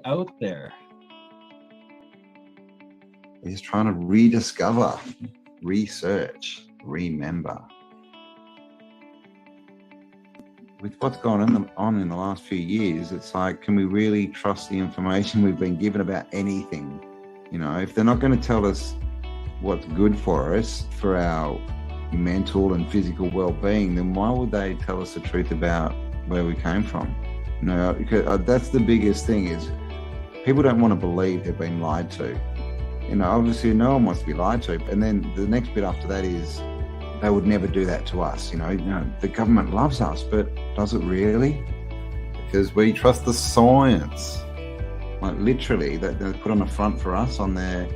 out there. He's trying to rediscover, research, remember. With what's gone on in the last few years, it's like, can we really trust the information we've been given about anything? You know, if they're not going to tell us what's good for us, for our mental and physical well-being, then why would they tell us the truth about where we came from? You know, because that's the biggest thing, is people don't want to believe they've been lied to. You know, obviously no one wants to be lied to. And then the next bit after that is, they would never do that to us. You know, the government loves us, but does it really? Because we trust the science. Like literally, they put on a front for us on their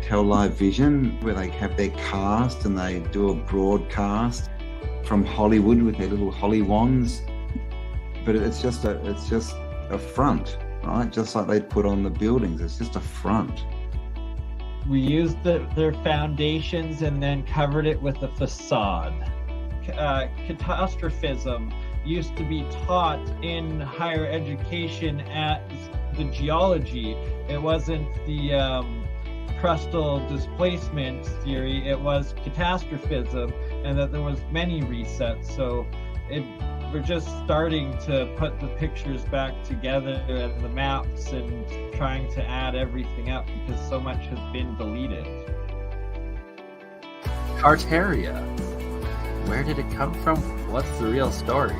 Tell Live Vision, where they have their cast and they do a broadcast from Hollywood with their little holly wands. But it's just a front, right? Just like they'd put on the buildings. It's just a front. We used their foundations and then covered it with a facade. Catastrophism used to be taught in higher education as the geology. It wasn't the crustal displacement theory, it was catastrophism, and that there was many resets. So we're just starting to put the pictures back together and the maps and trying to add everything up, because so much has been deleted. Tartaria. Where did it come from? What's the real story?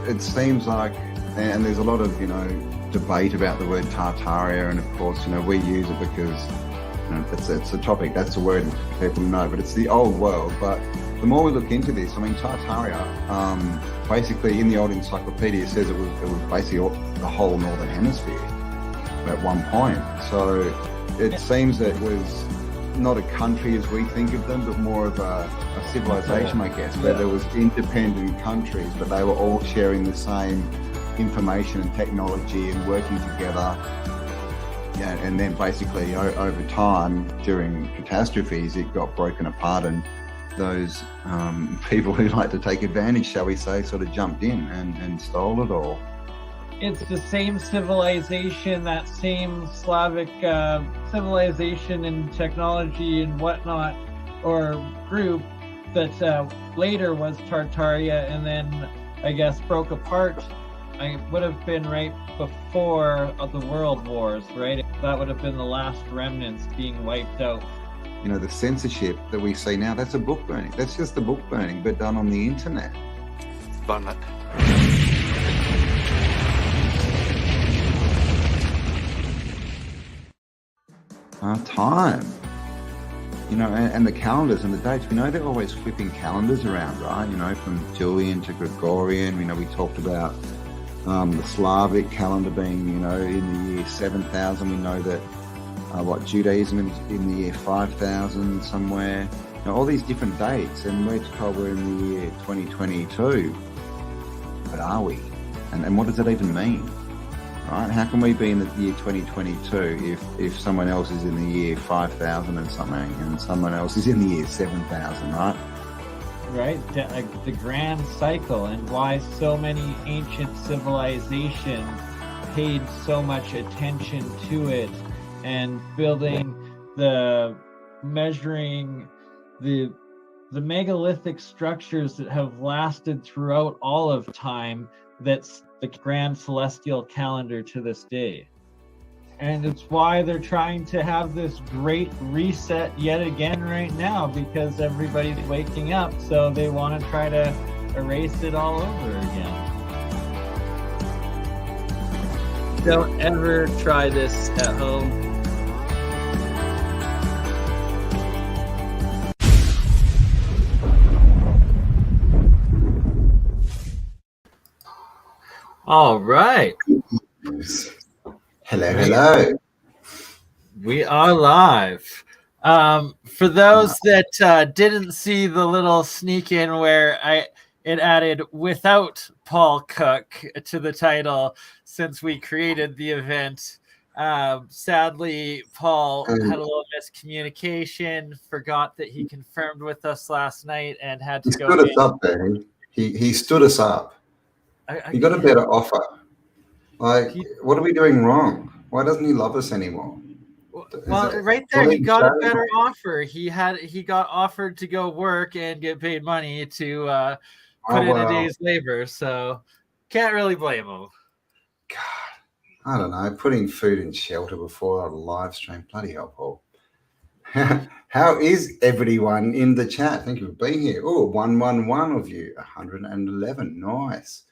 It seems like, and there's a lot of, you know, debate about the word Tartaria, and of course, you know, we use it because, you know, it's a topic, that's a word people know, but it's the old world. But the more we look into this, I mean, Tartaria, basically in the old encyclopedia, says it was basically the whole northern hemisphere at one point. So it seems that it was not a country as we think of them, but more of a civilization, I guess, where there was independent countries, but they were all sharing the same information and technology and working together. Yeah, and then basically over time, during catastrophes, it got broken apart, and those people who like to take advantage, shall we say, sort of jumped in and stole it all. It's the same civilization, that same Slavic civilization and technology and whatnot, or group that later was Tartaria, and then I guess broke apart. It would have been right before the World Wars, right? That would have been the last remnants being wiped out. You know, the censorship that we see now, that's a book burning. That's just a book burning, but done on the internet. Burn it. Time. You know, and the calendars and the dates, we know they're always flipping calendars around, right? You know, from Julian to Gregorian. You know, we talked about the Slavic calendar being, you know, in the year 7000. We know that Judaism is in the year 5000 somewhere. You know, all these different dates, and we're told we're in the year 2022. But are we? And what does that even mean? Right? How can we be in the year 2022 if someone else is in the year 5000 and something, and someone else is in the year 7000, right? Right, the grand cycle, and why so many ancient civilizations paid so much attention to it, and measuring the megalithic structures that have lasted throughout all of time. That's the grand celestial calendar to this day. And it's why they're trying to have this great reset yet again right now, because everybody's waking up, so they want to try to erase it all over again. Don't ever try this at home. All right. Hello. We are live. For those that didn't see the little sneak in where it added "without Paul Cook" to the title since we created the event. Sadly, Paul had a little miscommunication, forgot that he confirmed with us last night, and had to go. He stood us up there. He stood us up. He got a better offer. Like, what are we doing wrong? Why doesn't he love us anymore? Well, right there, he got a better offer. He got offered to go work and get paid money to put in a day's labor. So can't really blame him. God, I don't know. Putting food and shelter before a live stream, bloody hell, Paul. How is everyone in the chat? Thank you for being here. Oh, 111 of you, 111. Nice.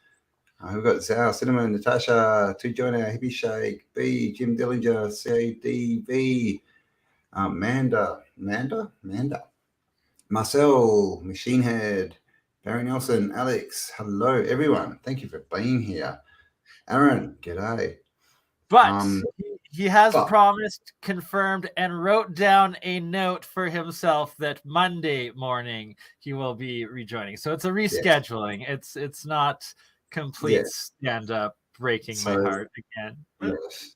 We've got Zao, Cinnamon, Natasha, to join our Hippie Shake, B, Jim Dillinger, CDV, Manda, Marcel, Machine Head, Barry Nelson, Alex, hello everyone. Thank you for being here. Aaron, g'day. But he has promised, confirmed, and wrote down a note for himself that Monday morning he will be rejoining. So it's a rescheduling. Yes. It's not complete stand-up breaking my heart again. Yes.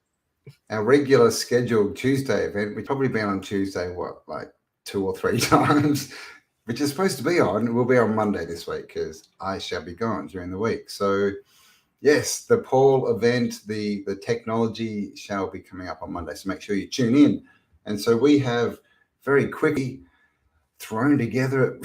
Our regular scheduled Tuesday event, we've probably been on Tuesday, like 2 or 3 times, which is supposed to be on. We'll be on Monday this week because I shall be gone during the week. So yes, the Paul event, the technology shall be coming up on Monday. So make sure you tune in. And so we have very quickly thrown together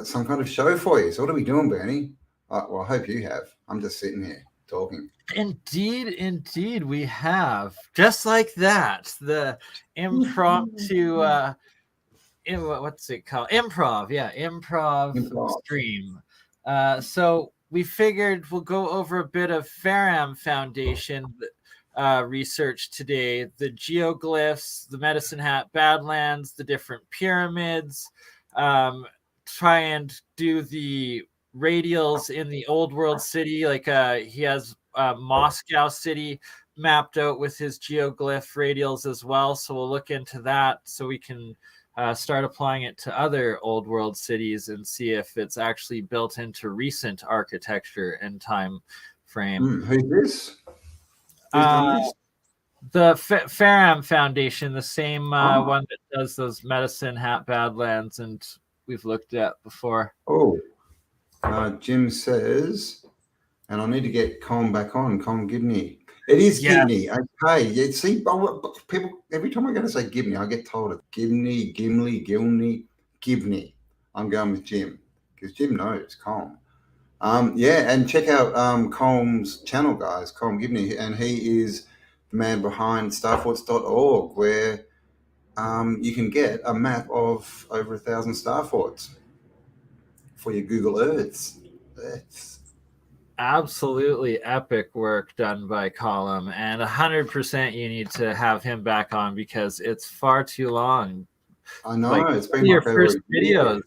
some kind of show for you. So what are we doing, Bernie? Well, I hope you have. I'm just sitting here talking. Indeed, we have. Just like that, the impromptu, what's it called? Improv stream. So we figured we'll go over a bit of Faram Foundation research today, the geoglyphs, the Medicine Hat Badlands, the different pyramids, try and do the radials in the old world city. Like he has Moscow city mapped out with his geoglyph radials as well. So we'll look into that so we can start applying it to other old world cities and see if it's actually built into recent architecture and time frame. Who's this? The Faram Foundation, the same one that does those Medicine Hat Badlands, and we've looked at before. Jim says, and I need to get Com back on. Com Gibney. It is Gibney. Okay. Yeah, see, people, every time I go to say Gibney, I get told it's Gibney, Gibney. I'm going with Jim because Jim knows Com. And check out Com's channel, guys, Com Gibney, and he is the man behind starforts.org, where you can get a map of over 1,000 star forts for your Google Earths. That's absolutely epic work done by Colum, and 100% you need to have him back on because it's far too long. I know, it's been your first videos,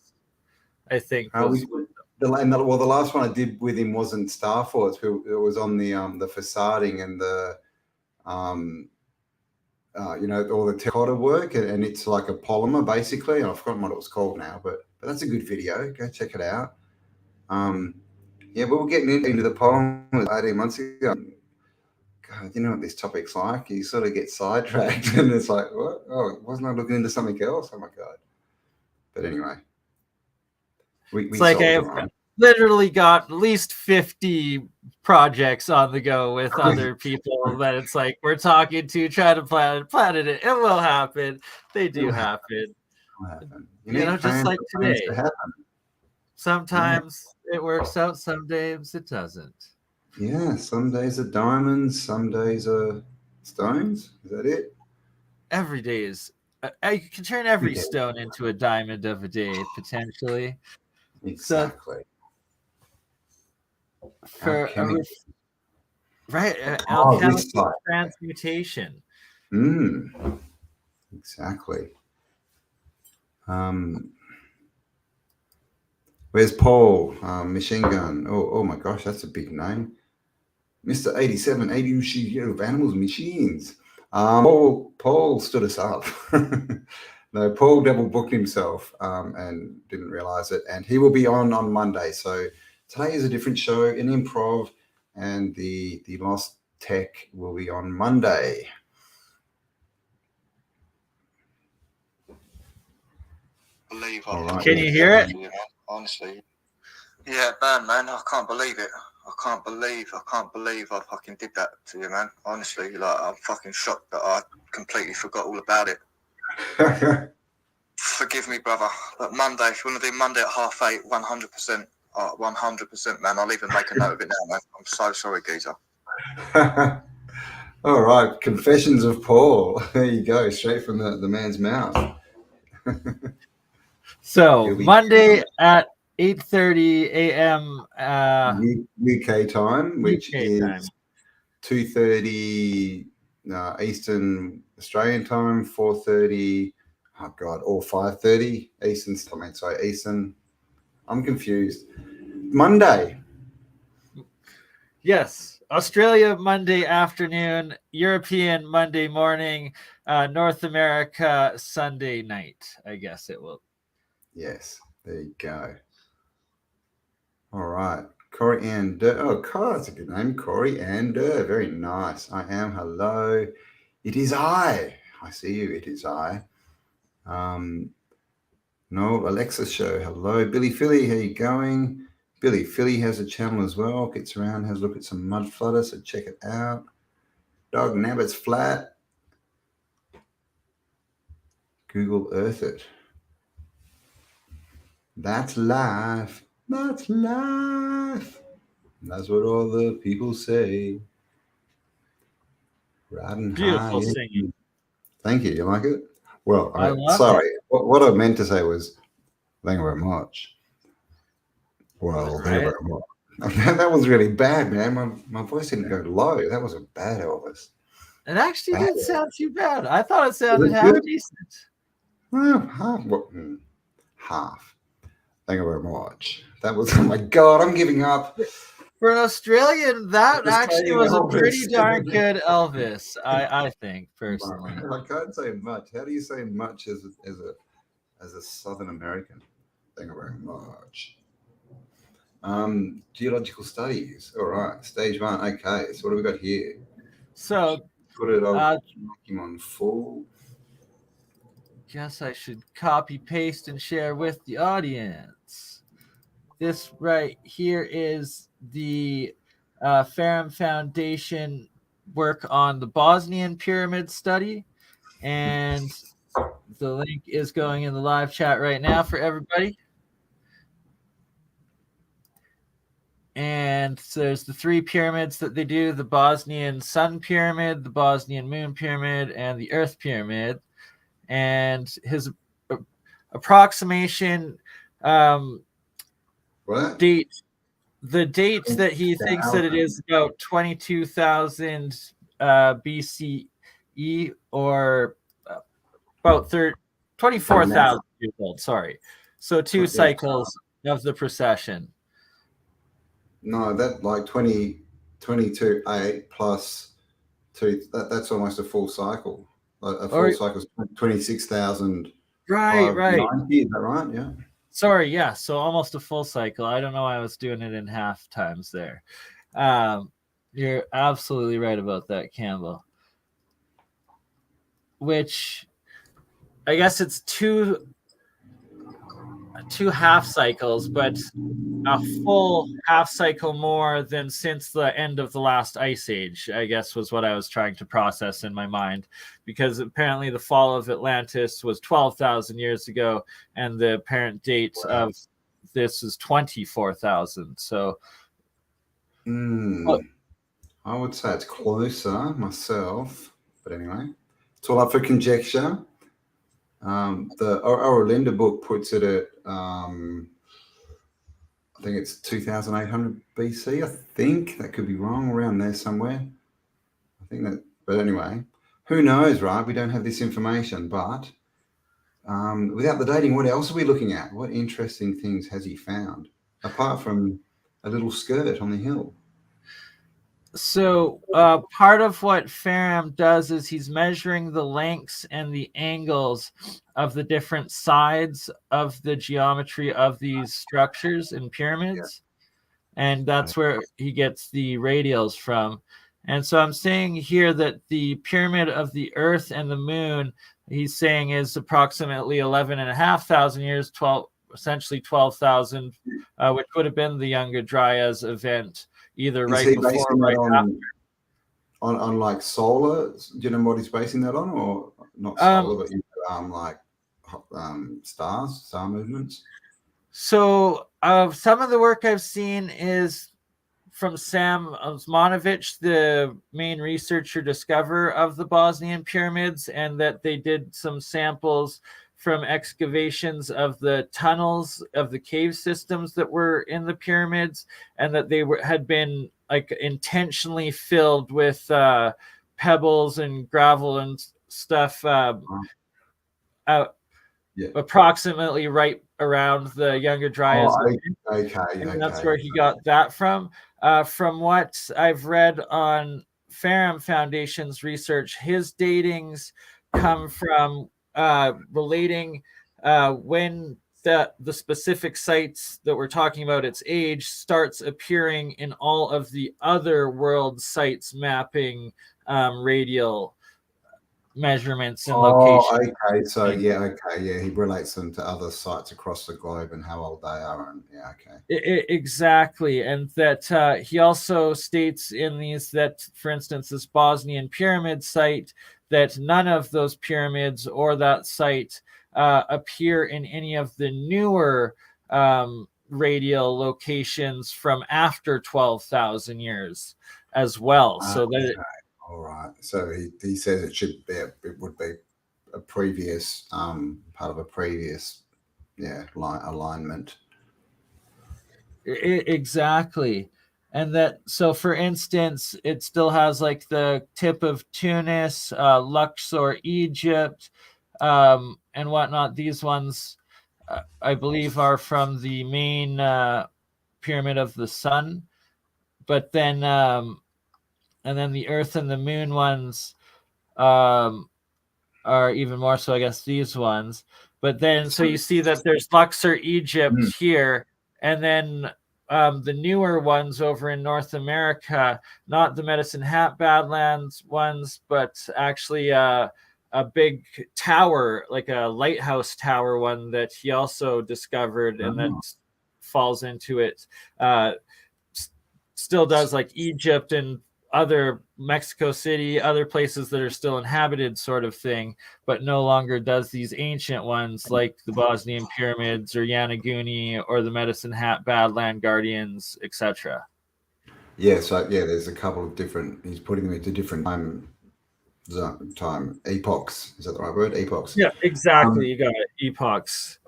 I think. The last one I did with him wasn't star forts. It was on the facading and the all the terracotta work, and it's like a polymer basically. I've forgotten what it was called now, but that's a good video. Go check it out. We were getting into the polymer 18 months ago. God, you know what this topic's like? You sort of get sidetracked, and it's like, what? Oh, wasn't I looking into something else? Oh my God! But anyway, it's like I've literally got at least 50 projects on the go with other people that it's like we're talking to, trying to plan it. It will happen. They do happen. You know, just like today. Sometimes it works out, some days it doesn't. Yeah, some days are diamonds, some days are stones. Is that it? Every day is. You can turn every stone into a diamond of a day, potentially. Exactly. So, alchemic transmutation. Exactly. Where's Paul? Machine Gun. Oh my gosh, that's a big name. Mr. 87, 80 of animals, machines. Paul stood us up. No, Paul double booked himself and didn't realize it. And he will be on Monday. So today is a different show, an improv, and the Lost Tech will be on Monday. Believe Can you hear it? Honestly. Yeah, man, I can't believe it. I can't believe I fucking did that to you, man. Honestly, like, I'm fucking shocked that I completely forgot all about it. Forgive me, brother. But Monday, if you want to do Monday at 8:30, 100%. 100%, man. I'll even make a note of it now, man. I'm so sorry, geezer. All right, Confessions of Paul. There you go, straight from the man's mouth. So Monday at 8:30 a.m. UK time, which UK is time. 2:30 Eastern Australian time, 4:30. Oh God, or 5:30 Eastern. I mean, sorry, Eastern. I'm confused. Monday. Yes, Australia Monday afternoon, European Monday morning, North America Sunday night. I guess it will. Yes, there you go. All right, Corey Ann Durr. Oh, God, that's a good name, Corey Ann Durr. Very nice. I am. Hello. It is I. I see you. It is I. No, Alexis show. Hello, Billy Philly. How you going? Billy Philly has a channel as well. Gets around, has a look at some mud flutter, so check it out. Dog Nabbit's flat. Google Earth it. That's life. That's life. That's what all the people say. Riding Beautiful high. singing. Thank you. You like it? Well, I love sorry. it. What I meant to say was, thank you very much. Well, Right. thank you very much. That was really bad, man. My voice didn't go low. That was a bad Elvis. It actually Bad. didn't sound too bad. I thought it sounded it half good? decent. Half. Half. Thank you very much. That was, oh my God, I'm giving up. For an Australian, that Just actually playing was a Elvis. pretty darn good Elvis, I think, personally. I can't say much. How do you say much as a Southern American? Thank you very much. Geological studies. All right, stage 1. Okay, so what have we got here? So, Put it on. Make him on full. guess I should copy, paste, and share with the audience. This right here is the Ferrum Foundation work on the Bosnian pyramid study, and the link is going in the live chat right now for everybody. And so there's the 3 pyramids that they do: the Bosnian Sun Pyramid, the Bosnian Moon Pyramid, and the Earth Pyramid. And his approximation date, the date that he thinks that it is about 22,000 BCE, or about 24,000 years old. Sorry. So 2 cycles of the procession. No, that like 22.8 plus 2. That's almost a full cycle. A full cycle is 26,000. Right. Is that right? Yeah. Sorry, yeah. So almost a full cycle. I don't know why I was doing it in half times there. You're absolutely right about that, Campbell. Which I guess it's two half cycles, but a full half cycle more than since the end of the last ice age, I guess, was what I was trying to process in my mind, because apparently the fall of Atlantis was 12,000 years ago, and the apparent date of this is 24,000. So I would say it's closer myself, but anyway, it's all up for conjecture. The Aurolinda book puts it at I think it's 2,800 BC. I think that could be wrong, around there somewhere. I think that, but anyway, who knows, right? We don't have this information, but without the dating, what else are we looking at? What interesting things has he found apart from a little skirt on the hill? So part of what Ferrum does is he's measuring the lengths and the angles of the different sides of the geometry of these structures and pyramids. And that's where he gets the radials from. And so I'm saying here that the pyramid of the Earth and the Moon, he's saying, is approximately 11,500 years, essentially 12,000, which would have been the Younger Dryas event, either Is right he before basing or right that after. on like solar? Do you know what he's basing that on, or not solar, but like stars, star movements? So some of the work I've seen is from Sam Osmanovic, the main researcher discoverer of the Bosnian pyramids, and that they did some samples from excavations of the tunnels of the cave systems that were in the pyramids, and that they had been like intentionally filled with pebbles and gravel and stuff approximately right around the Younger Dryas. And that's where he got that from. From what I've read on Ferrum Foundation's research, his datings come from relating when the specific sites that we're talking about, its age, starts appearing in all of the other world sites mapping radial measurements and location. Okay. So he relates them to other sites across the globe and how old they are, and exactly. And that he also states in these that, for instance, this Bosnian pyramid site, that none of those pyramids or that site appear in any of the newer radial locations from after 12,000 years as well. So that all right. So he says it would be a previous part of a previous alignment. Exactly. And that, so for instance, it still has like the tip of Tunis, Luxor, Egypt, and whatnot. These ones, I believe, are from the main Pyramid of the Sun. But then, and then the Earth and the Moon ones are even more so, I guess, these ones. But then, so you see that there's Luxor, Egypt here, and then the newer ones over in North America, not the Medicine Hat Badlands ones, but actually a big tower, like a lighthouse tower one that he also discovered, and that falls into it. Still does like Egypt and other Mexico City, other places that are still inhabited sort of thing, but no longer does these ancient ones like the Bosnian pyramids or Yanaguni or the Medicine Hat Badland Guardians, etc. So there's a couple of different, he's putting them into different time epochs. Is that the right word? Epochs. Yeah, exactly. You got it. Epochs.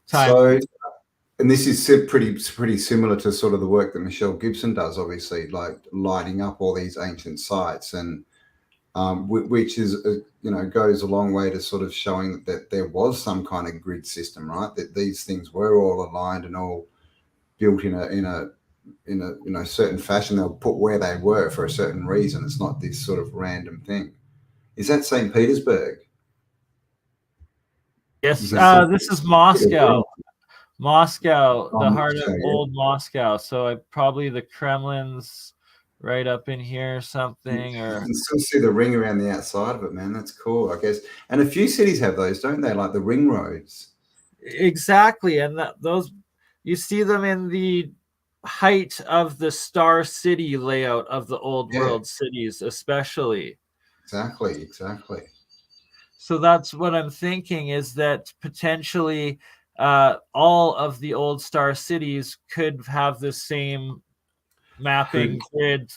Time. So, and this is pretty similar to sort of the work that Michelle Gibson does, obviously, like lighting up all these ancient sites, and which is goes a long way to sort of showing that there was some kind of grid system, right? That these things were all aligned and all built in a certain fashion. They'll put where they were for a certain reason. It's not this sort of random thing. Is that St. Petersburg? Yes, this is Moscow. Moscow, the heart of old Moscow. So probably the Kremlin's right up in here or something. Or you can still see the ring around the outside of it, man. That's cool, I guess. And a few cities have those, don't they? Like the ring roads. Exactly. And those, you see them in the height of the Star City layout of the old world cities, especially. Exactly. So that's what I'm thinking, is that potentially all of the old star cities could have the same mapping grid.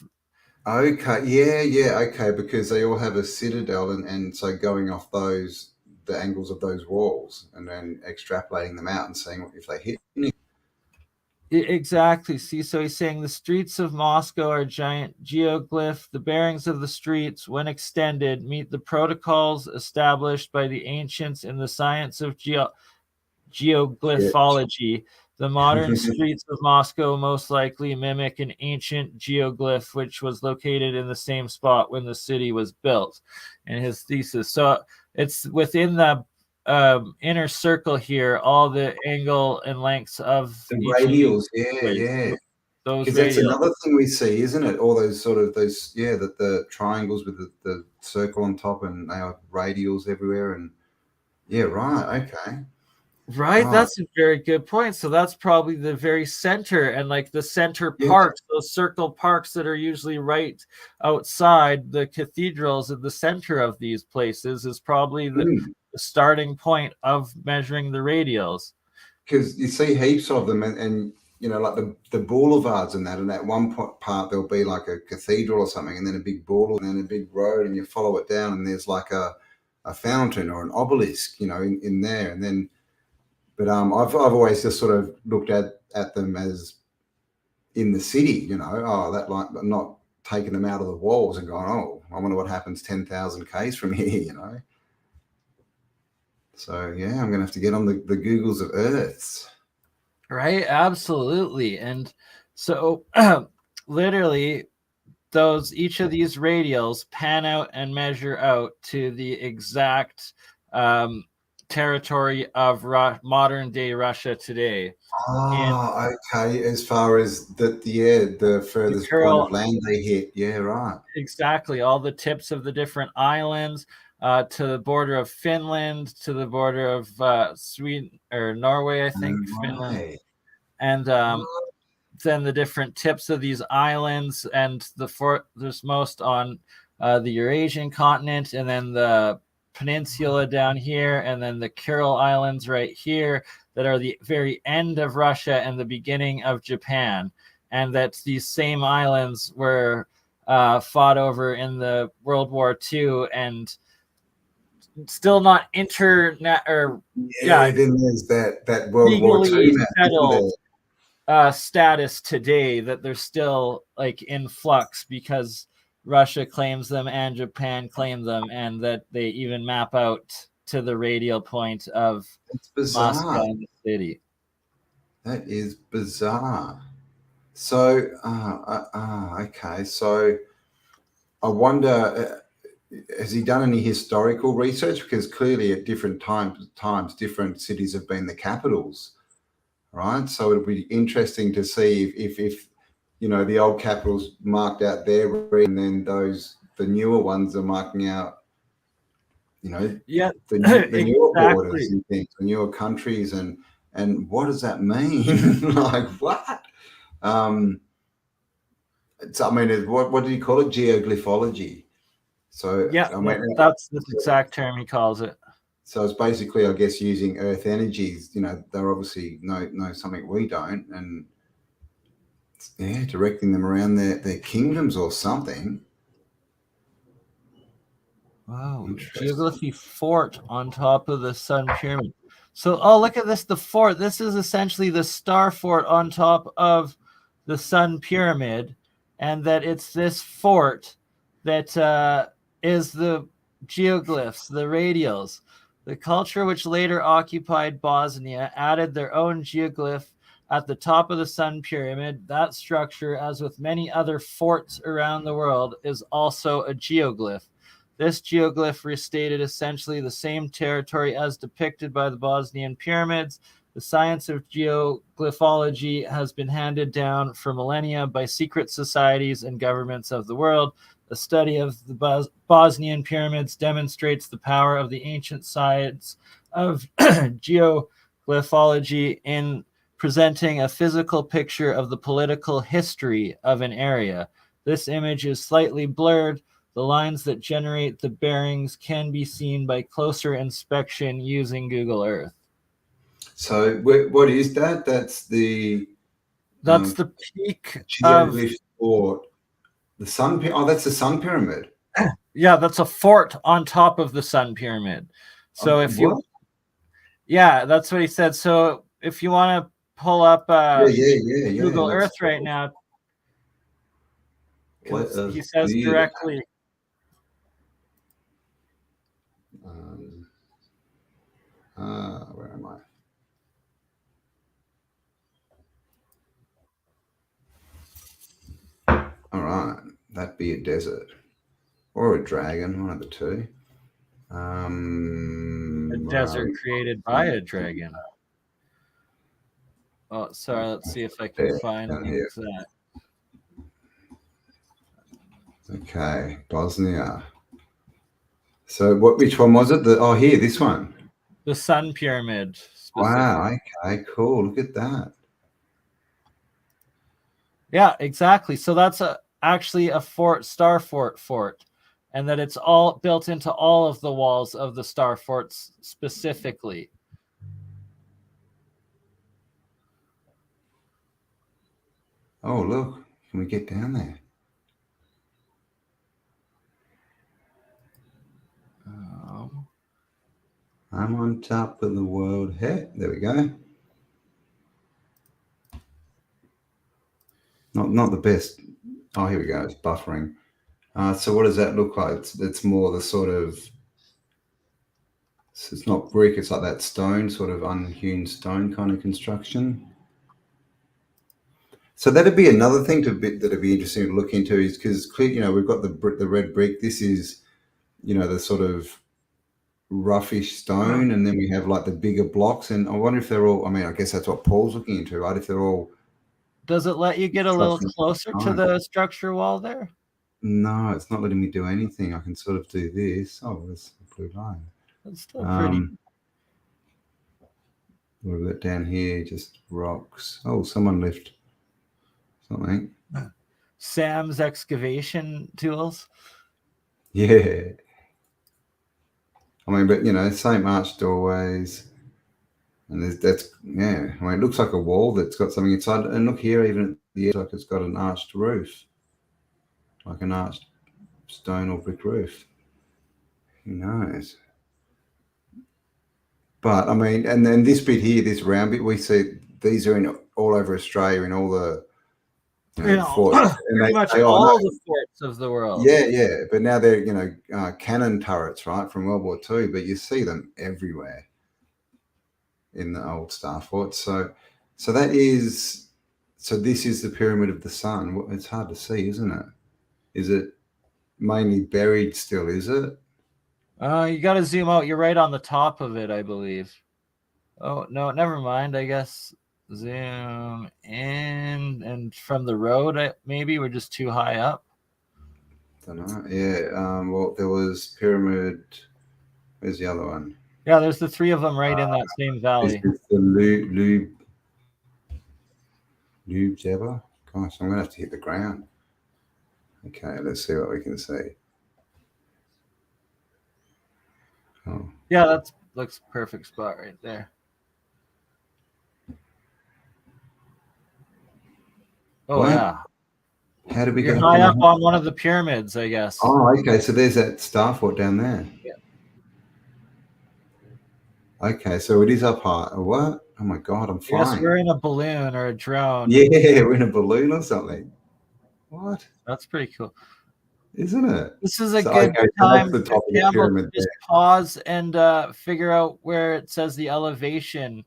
Okay, okay, because they all have a citadel, and so going off those, the angles of those walls, and then extrapolating them out and seeing if they hit anything. Exactly. See, so he's saying the streets of Moscow are giant geoglyph. The bearings of the streets, when extended, meet the protocols established by the ancients in the science of geoglyphology. The modern streets of Moscow most likely mimic an ancient geoglyph, which was located in the same spot when the city was built. In his thesis, so it's within the inner circle here, all the angle and lengths of the radials. Those because that's another thing we see, isn't it? All those sort of that the triangles with the circle on top, and they have radials everywhere. And right, okay. Right, Oh, that's a very good point. So that's probably the very center, and like the center yeah. parks, those circle parks that are usually right outside the cathedrals at the center of these places is probably the starting point of measuring the radials. Because you see heaps of them, and you know, like the boulevards and at one part there'll be like a cathedral or something, and then a big boulevard, and then a big road, and you follow it down, and there's like a fountain or an obelisk, you know, in there, and then. But I've always just sort of looked at them as in the city, you know, that like not taking them out of the walls and going, oh, I wonder what happens 10,000 k's from here, you know. So yeah, I'm gonna have to get on the Googles of Earths. Right, absolutely. And so literally each of these radials pan out and measure out to the exact territory of modern day Russia today. Oh, okay. As far as the furthest point of land they hit. Yeah, right. Exactly. All the tips of the different islands, to the border of Finland, to the border of Sweden or Norway, I think, Finland. And then the different tips of these islands, and there's most on the Eurasian continent, and then the peninsula down here, and then the Kuril Islands right here that are the very end of Russia and the beginning of Japan. And that these same islands were fought over in the World War II and still not internet or then there's that World War II settled status today, that they're still like in flux because Russia claims them and Japan claim them, and that they even map out to the radial point of Moscow in the city. That is bizarre. So, okay. So, I wonder, has he done any historical research? Because clearly, at different times, different cities have been the capitals, right? So it'll be interesting to see if you know, the old capitals marked out there, and then the newer ones are marking out, you know, the newer borders and things, the newer countries, and what does that mean? Like what? So, I mean, what do you call it? Geoglyphology. So that's the exact term he calls it. So it's basically, I guess, using Earth energies. You know, they're obviously know something we don't, and directing them around their kingdoms or something. Wow, geoglyphy fort on top of the Sun Pyramid. So, look at this, the fort. This is essentially the star fort on top of the Sun Pyramid, and that it's this fort that is the geoglyphs, the radials. The culture which later occupied Bosnia added their own geoglyph at the top of the Sun Pyramid. That structure, as with many other forts around the world, is also a geoglyph. This geoglyph restated essentially the same territory as depicted by the Bosnian pyramids. The science of geoglyphology has been handed down for millennia by secret societies and governments of the world. The study of the Bosnian pyramids demonstrates the power of the ancient science of geoglyphology in presenting a physical picture of the political history of an area. This image is slightly blurred. The lines that generate the bearings can be seen by closer inspection using Google Earth. So what is that? That's the peak geoglyph fort. The Sun. Oh, that's the Sun Pyramid. Yeah, that's a fort on top of the Sun Pyramid. So that's what he said. So if you want to pull up Google Earth right now, because he says directly. Where am I? All right, that'd be a desert or a dragon, one of the two. A desert created by a dragon. Oh, sorry. Let's see if I can find that. Okay, Bosnia. So which one was it? Here, this one. The Sun Pyramid. Wow. Okay. Cool. Look at that. Yeah, exactly. So that's actually a star fort, and that it's all built into all of the walls of the star forts specifically. Oh, look. Can we get down there? I'm on top of the world. Hey, there we go. Not the best. Oh, here we go. It's buffering. So what does that look like? It's more the sort of. It's not brick. It's like that stone, sort of unhewn stone kind of construction. So that'd be another thing that'd be interesting to look into, is because we've got the red brick. This is the sort of roughish stone, and then we have like the bigger blocks. And I wonder if they're all. I mean, I guess that's what Paul's looking into, right? If they're all. Does it let you get a little closer to the structure wall there? No, it's not letting me do anything. I can sort of do this. Oh, there's a blue line. That's still pretty. What have we got down here? Just rocks. Oh, someone left something. Sam's excavation tools. Yeah. I mean, but same arched doorways. And that's I mean, it looks like a wall that's got something inside. And look here, even at the edge, like it's got an arched roof. Like an arched stone or brick roof. Who knows? But I mean, and then this bit here, this round bit, we see these are in all over Australia, in all the forts. Pretty much all the forts of the world. Yeah. But now they're cannon turrets, right, from World War II. But you see them everywhere in the old star forts. So this is the Pyramid of the Sun. It's hard to see, isn't it? Is it mainly buried still? Is it? You got to zoom out. You're right on the top of it, I believe. Oh no, never mind. I guess zoom in, and from the road, maybe we're just too high up. Don't know. Yeah. Well, there was Pyramid. Where's the other one? Yeah, there's the three of them right in that same valley. This is the Lubjeva. Gosh, I'm gonna have to hit the ground. Okay, let's see what we can see. Oh. Yeah, that looks perfect spot right there. Oh, what? Yeah. How did we You're go high up on one of the pyramids, I guess. Oh, okay. So there's that star fort down there. Yeah. Okay, so it is up high. What? Oh my God, I'm flying. Yes, we're in a balloon or a drone. Yeah, we're in a balloon or something. What? That's pretty cool. Isn't it? This is a good time to just pause and figure out where it says the elevation.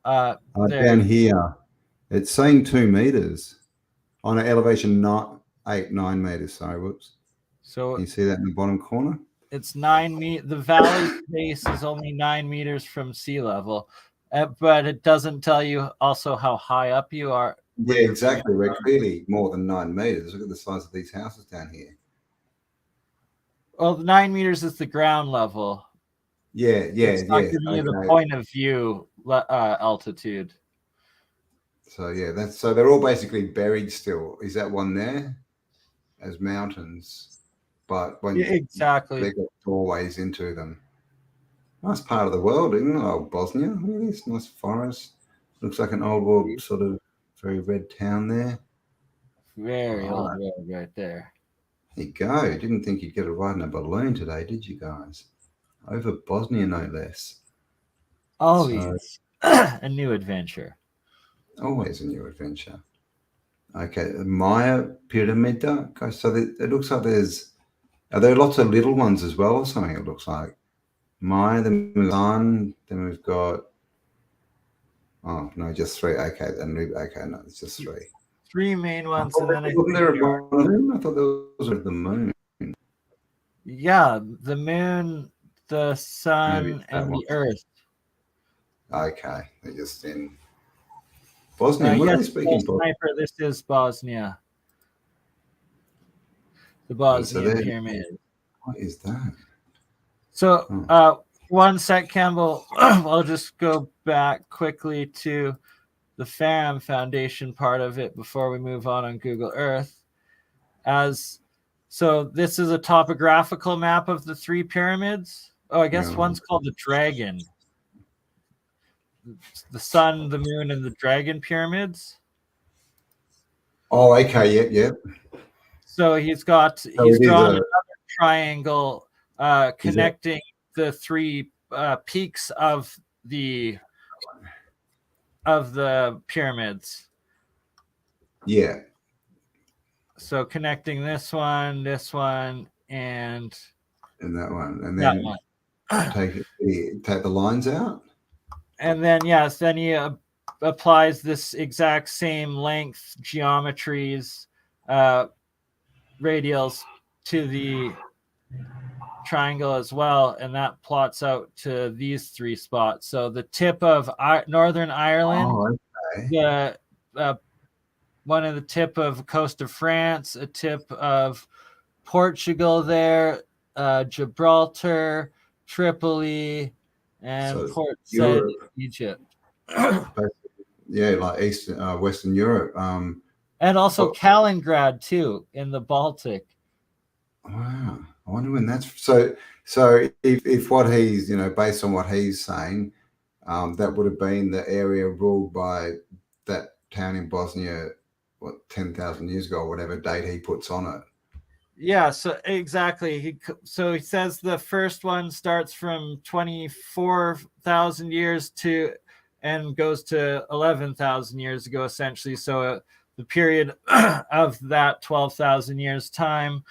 Down here, it's saying 2 meters on an elevation 9 meters. Sorry, whoops. So can you see that in the bottom corner? It's 9 meters. The valley base is only 9 meters from sea level, but it doesn't tell you also how high up you are. Yeah, exactly. We're clearly more than 9 meters. Look at the size of these houses down here. Well, 9 meters is the ground level. Yeah. It's not giving you the point of view altitude. So yeah, so they're all basically buried still. Is that one there as mountains? But when exactly, they got doorways into them. Nice part of the world, isn't it? Oh, Bosnia. Look at this nice forest. Looks like an old world sort of very red town there. Very old road right there. There you go. Didn't think you'd get a ride in a balloon today, did you guys? Over Bosnia, no less. Always a new adventure. Always a new adventure. Okay, Maya Pyramid. So it looks like are there lots of little ones as well or something? It looks like Maya, then we've gone, then we've got. Oh no, just 3. Okay, no, it's just 3. 3 main ones, and then I thought there was the moon. Yeah, the moon, the sun, and the earth. Okay, they're just in Bosnia. What are they speaking Sniper, this is Bosnia. The Bosnian pyramid. What is that? So 1 sec, Campbell. I'll just go back quickly to the FAM Foundation part of it before we move on Google Earth. So this is a topographical map of the 3 pyramids. Oh, I guess one's called the Dragon. The Sun, the Moon, and the Dragon pyramids. Oh, okay. Yep. So he's drawn another triangle connecting the 3 peaks of the pyramids. Yeah. So connecting this one, and that one, and then take the lines out. And then then he applies this exact same length geometries, radials to the triangle as well, and that plots out to these 3 spots. So the tip of Northern Ireland, one of the tip of coast of France, a tip of Portugal there, Gibraltar, Tripoli, and Port Said, Egypt. Yeah, like Western Europe. And also Kaliningrad too, in the Baltic. Wow, I wonder when that's so. If what he's based on what he's saying, that would have been the area ruled by that town in Bosnia, 10,000 years ago, or whatever date he puts on it. Yeah, so exactly. He says the first one starts from 24,000 years and goes to 11,000 years ago, essentially. So the period of that 12,000 years time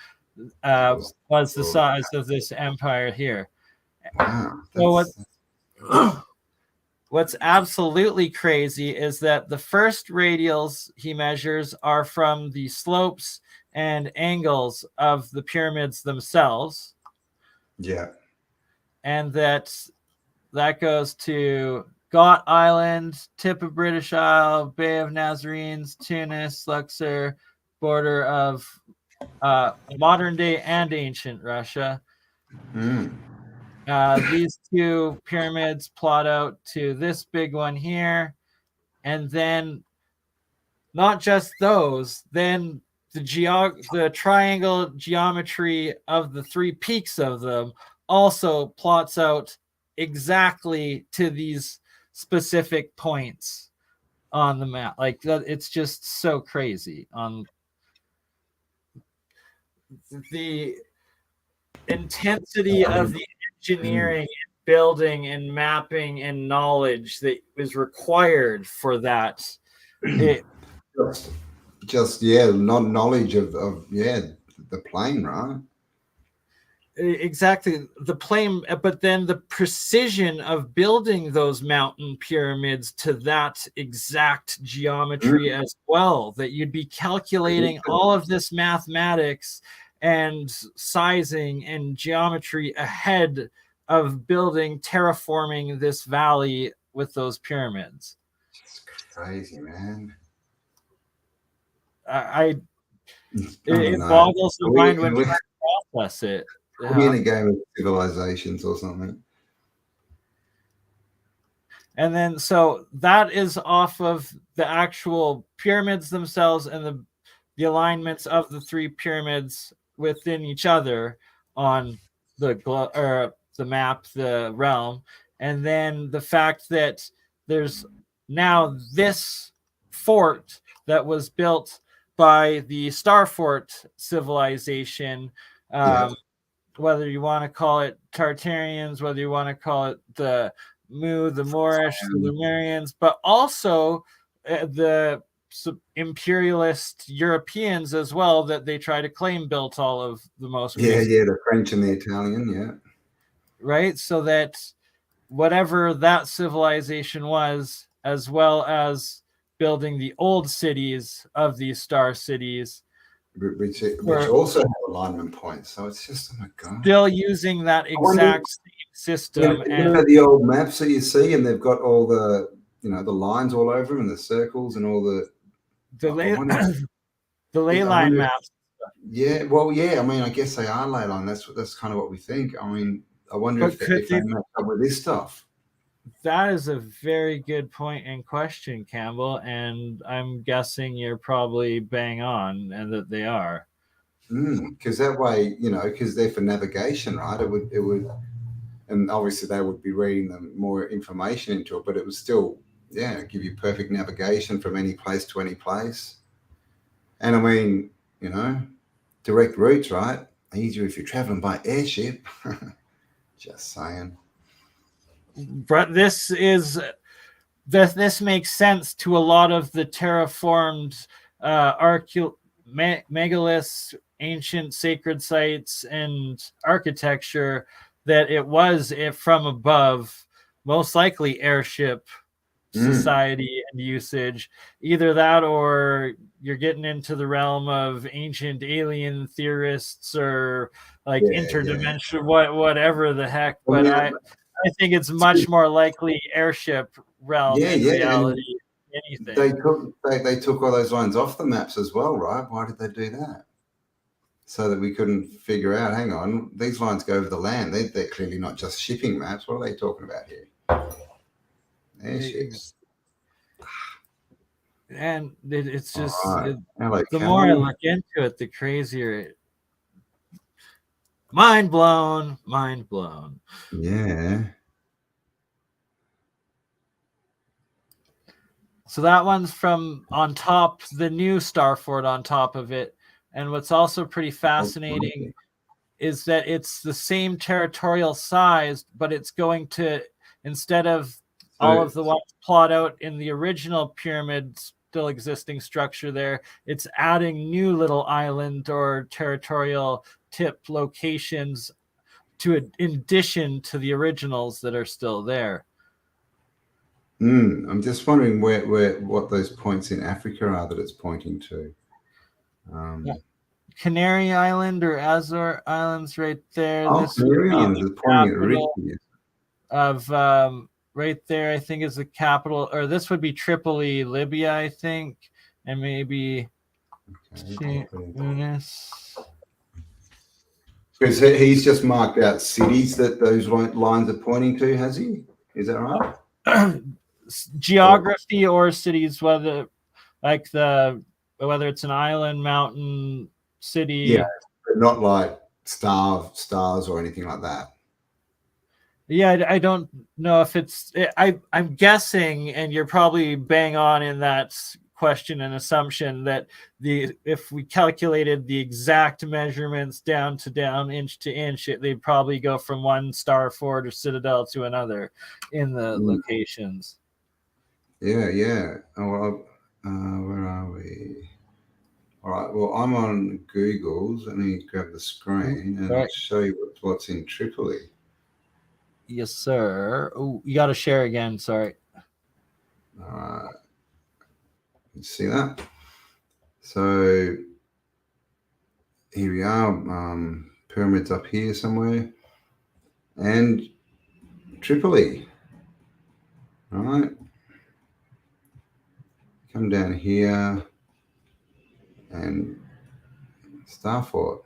was the size of this empire here. Wow. So what's absolutely crazy is that the first radials he measures are from the slopes and angles of the pyramids themselves. Yeah. And that goes to Got Island, tip of British Isle, Bay of Nazarenes, Tunis, Luxor, border of modern day and ancient Russia. These 2 pyramids plot out to this big one here. And then not just those, then the triangle geometry of the 3 peaks of them also plots out exactly to these specific points on the map. Like it's just so crazy on the intensity of the engineering and building and mapping and knowledge that is required for that. Not knowledge of the plane, right? Exactly, the plane, but then the precision of building those mountain pyramids to that exact geometry as well, that you'd be calculating all of this mathematics and sizing and geometry ahead of terraforming this valley with those pyramids. It's crazy, man. It boggles the mind when you process it. We're in a game of civilizations or something. And then, so that is off of the actual pyramids themselves and the alignments of the 3 pyramids within each other on the map, the realm. And then the fact that there's now this fort that was built by the Starfort civilization, whether you want to call it Tartarians, whether you want to call it the Moorish, the Lemurians, but also the imperialist Europeans as well, that they try to claim built all of the most. The French and the Italian, right. So that whatever that civilization was, as well as building the old cities of these star cities, which also have alignment points. So it's just, oh my god, still using that exact same system. And the old maps that you see, and they've got all the the lines all over them, and the circles and all the ley line maps. Yeah, well, I mean, I guess they are ley line. That's kind of what we think. I mean, I wonder But if could they match up with this stuff. That is a very good point and question, Campbell, and I'm guessing you're probably bang on, and that they are. Because that way, because they're for navigation, right? It would, and obviously they would be reading them more information into it, but it would still, give you perfect navigation from any place to any place. And I mean, direct routes, right? Easier if you're traveling by airship. Just saying. But this makes sense to a lot of the terraformed megaliths, ancient sacred sites, and architecture, that it was from above, most likely airship society and usage. Either that, or you're getting into the realm of ancient alien theorists, or like interdimensional, whatever the heck. But I think it's much more likely airship realm in reality. Anything. They took all those lines off the maps as well, right? Why did they do that? So that we couldn't figure out, hang on, these lines go over the land. They're clearly not just shipping maps. What are they talking about here? Airships. And it's just, right. the more I look into it, the crazier mind blown. Yeah. So that one's from on top, the new star fort on top of it. And what's also pretty fascinating is that it's the same territorial size, but it's going to, instead of all of the ones plot out in the original pyramid still existing structure there, it's adding new little island or territorial tip locations in addition to the originals that are still there. I'm just wondering what those points in Africa are that it's pointing to. Canary Island or Azore Islands right there. Oh, Canary Islands is pointing at Ricky. Of right there, I think, is the capital, or this would be Tripoli, Libya, I think, and maybe Tunis. Because he's just marked out cities that those lines are pointing to, has he? Is that right? Geography or cities, whether it's an island, mountain, city. Yeah, but not like stars or anything like that. Yeah, I don't know if it's. I'm guessing, and you're probably bang on in that question and assumption, that if we calculated the exact measurements down to down, inch to inch, they'd probably go from one star fort or citadel to another in the locations. Yeah. Oh, well, where are we? All right. Well, I'm on Google's. Let me grab the screen and I'll show you what's in Tripoli. Yes, sir. Oh, you got to share again. Sorry. All right. You see that? So here we are. Pyramids up here somewhere, and Tripoli. All right. Come down here and Star Fort.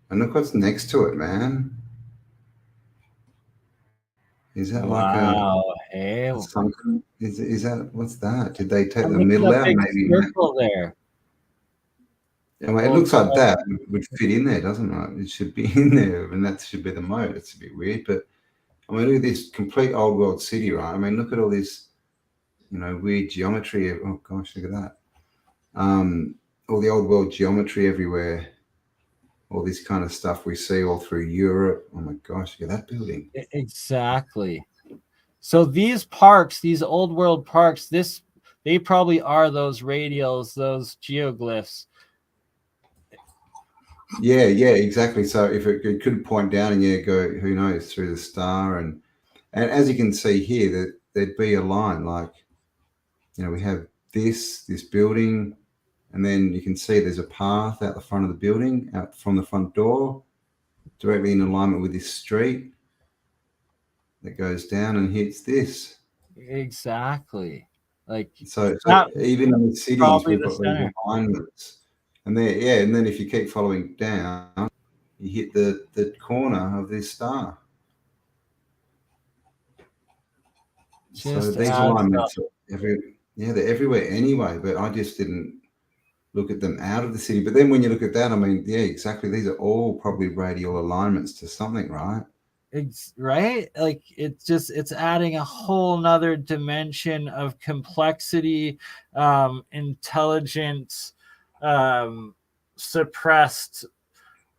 And look what's next to it, man. Is that like a something? Is that, what's that? Did they take the middle out? Maybe circle there. Yeah, well, it looks like that would fit in there, doesn't it? It should be in there, and that should be the moat. It's a bit weird, but I mean, look at this complete old world city, right? I mean, look at all this, weird geometry. Oh gosh, look at that. All the old world geometry everywhere. All this kind of stuff we see all through Europe. Oh my gosh, look at that building. Exactly. So these parks, these old world parks, they probably are those radials, those geoglyphs. Yeah, exactly. So if it could point down and go, who knows, through the star, and as you can see here, that there'd be a line like, we have this building, and then you can see there's a path out the front of the building, out from the front door, directly in alignment with this street that goes down and hits this. Exactly. Like so even in the cities, we've got these alignments. And then if you keep following down, you hit the corner of this star. So Just these adds alignments are they're everywhere anyway, but I just didn't look at them out of the city. But then when you look at that, I mean, yeah, exactly. These are all probably radial alignments to something, right? Right? Like it's adding a whole nother dimension of complexity, intelligence, suppressed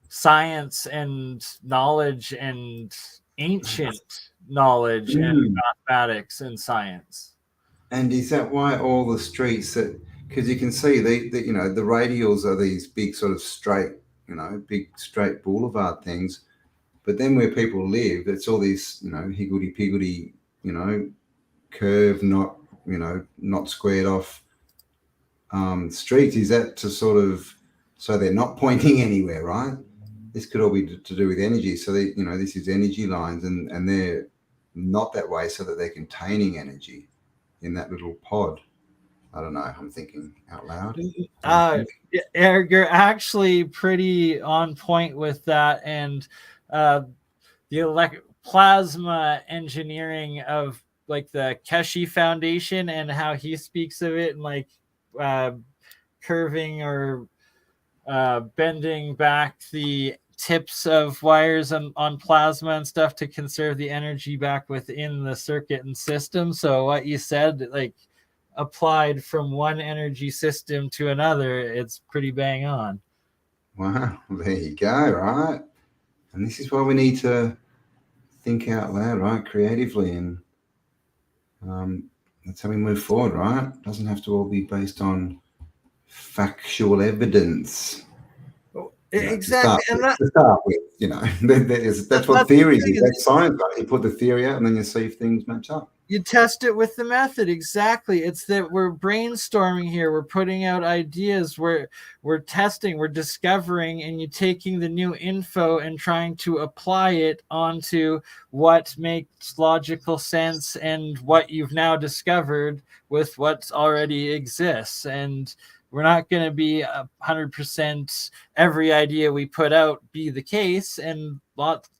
science and knowledge and ancient knowledge and mathematics and science. And is that why all the streets that, because you can see the you know, the radials are these big sort of straight, you know, big straight boulevard things. But then where people live, it's all these, you know, higgledy-piggledy, you know, curve, not, you know, not squared off streets. Is that to sort of, so they're not pointing anywhere, right? This could all be to do with energy. So they, you know, this is energy lines, and they're not that way so that they're containing energy in that little pod. I don't know. I'm thinking out loud. Eric, you're actually pretty on point with that, and the plasma engineering of like the Keshe Foundation and how he speaks of it, and like curving or bending back the tips of wires on plasma and stuff to conserve the energy back within the circuit and system. So what you said, like applied from one energy system to another, it's pretty bang on. Wow, there you go, right? And this is why we need to think out loud, right? Creatively, and that's how we move forward, right? It doesn't have to all be based on factual evidence. Exactly, and to start with, you know, that's what theories is. That's science. Right? You put the theory out, and then you see if things match up. You test it with the method. Exactly. It's that we're brainstorming here. We're putting out ideas. We're testing. We're discovering, and you're taking the new info and trying to apply it onto what makes logical sense and what you've now discovered with what already exists. And we're not going to be 100% every idea we put out be the case, and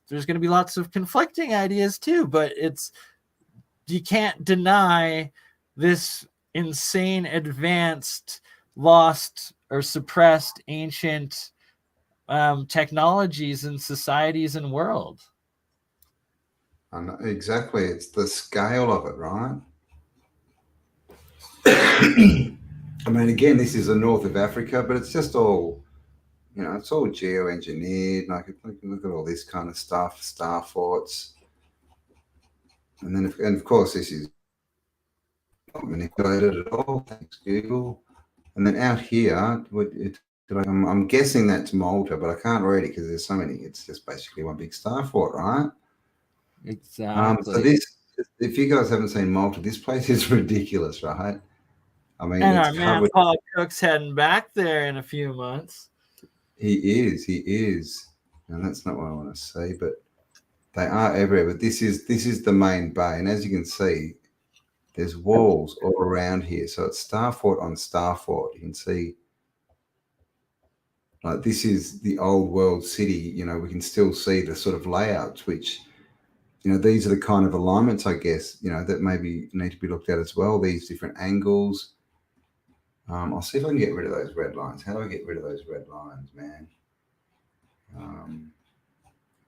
there's going to be lots of conflicting ideas too. But you can't deny this insane, advanced, lost, or suppressed ancient technologies and societies and world. Exactly, it's the scale of it, right? I mean, again, this is the north of Africa, but it's just all, you know, it's all geoengineered. And I could look at all this kind of stuff, star forts. And then, and of course, this is not manipulated at all. Thanks, Google. And then out here, I'm guessing that's Malta, but I can't read it because there's so many. It's just basically one big star fort, right? Exactly. So this, if you guys haven't seen Malta, this place is ridiculous, right? I mean, and it's our man Paul Cook's heading back there in a few months. He is, and that's not what I want to say, but they are everywhere. But this is the main bay, and as you can see, there's walls all around here. So it's star fort on star fort. You can see, like, this is the old world city. You know, we can still see the sort of layouts, which, you know, these are the kind of alignments, I guess, you know, that maybe need to be looked at as well. These different angles. I'll see if I can get rid of those red lines. How do I get rid of those red lines, man?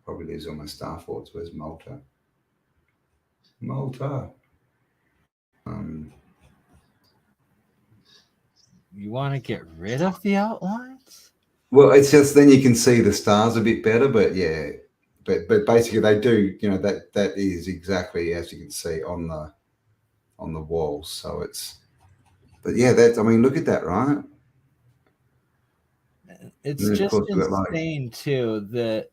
Probably lose all my star forts. Where's Malta? Malta. You want to get rid of the outlines? Well, it's just then you can see the stars a bit better, but yeah, but basically they do, you know, that is exactly as you can see on the walls. So it's, but yeah, I mean, look at that, right? It's just insane too that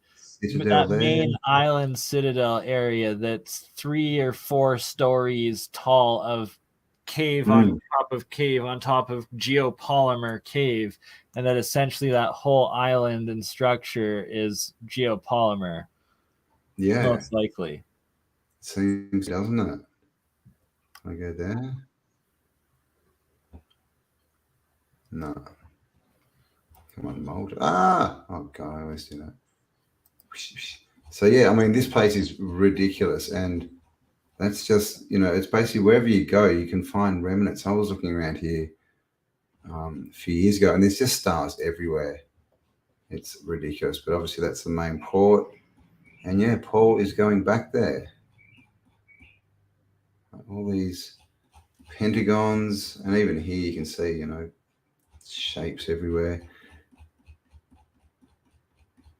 main island citadel area that's 3 or 4 stories tall of cave on top of cave on top of geopolymer cave, and that essentially that whole island and structure is geopolymer. Yeah, most likely. Seems, doesn't it? I go there. No. Come on, Malta. Oh God, I always do that. So yeah, I mean, this place is ridiculous, and that's just, you know, it's basically wherever you go, you can find remnants. I was looking around here a few years ago, and there's just stars everywhere. It's ridiculous, but obviously that's the main port. And yeah, Paul is going back there. All these pentagons, and even here you can see, you know, shapes everywhere.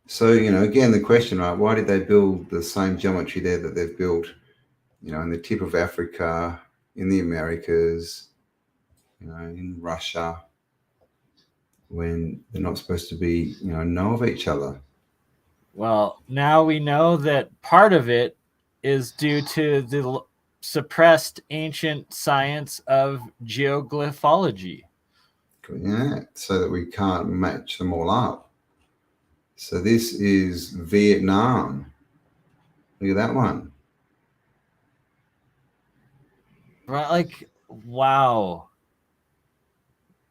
So, you know, again, the question, right, why did they build the same geometry there that they've built, you know, in the tip of Africa, in the Americas, you know, in Russia, when they're not supposed to be, you know of each other? Well, now we know that part of it is due to the suppressed ancient science of geoglyphology. Yeah, so that we can't match them all up. So this is Vietnam. Look at that one. Right, like, wow.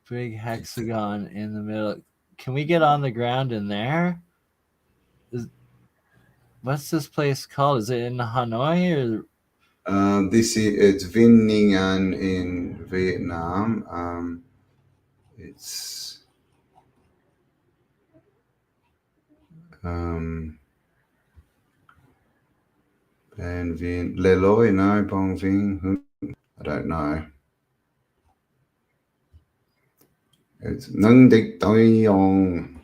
Big hexagon in the middle. Can we get on the ground in there? What's this place called? Is it in Hanoi or? It's Vinh Ninh An in Vietnam. It's Ban Vien Le Loi, no, Bong Vinh. I don't know. It's Nung Dik Doi Yong.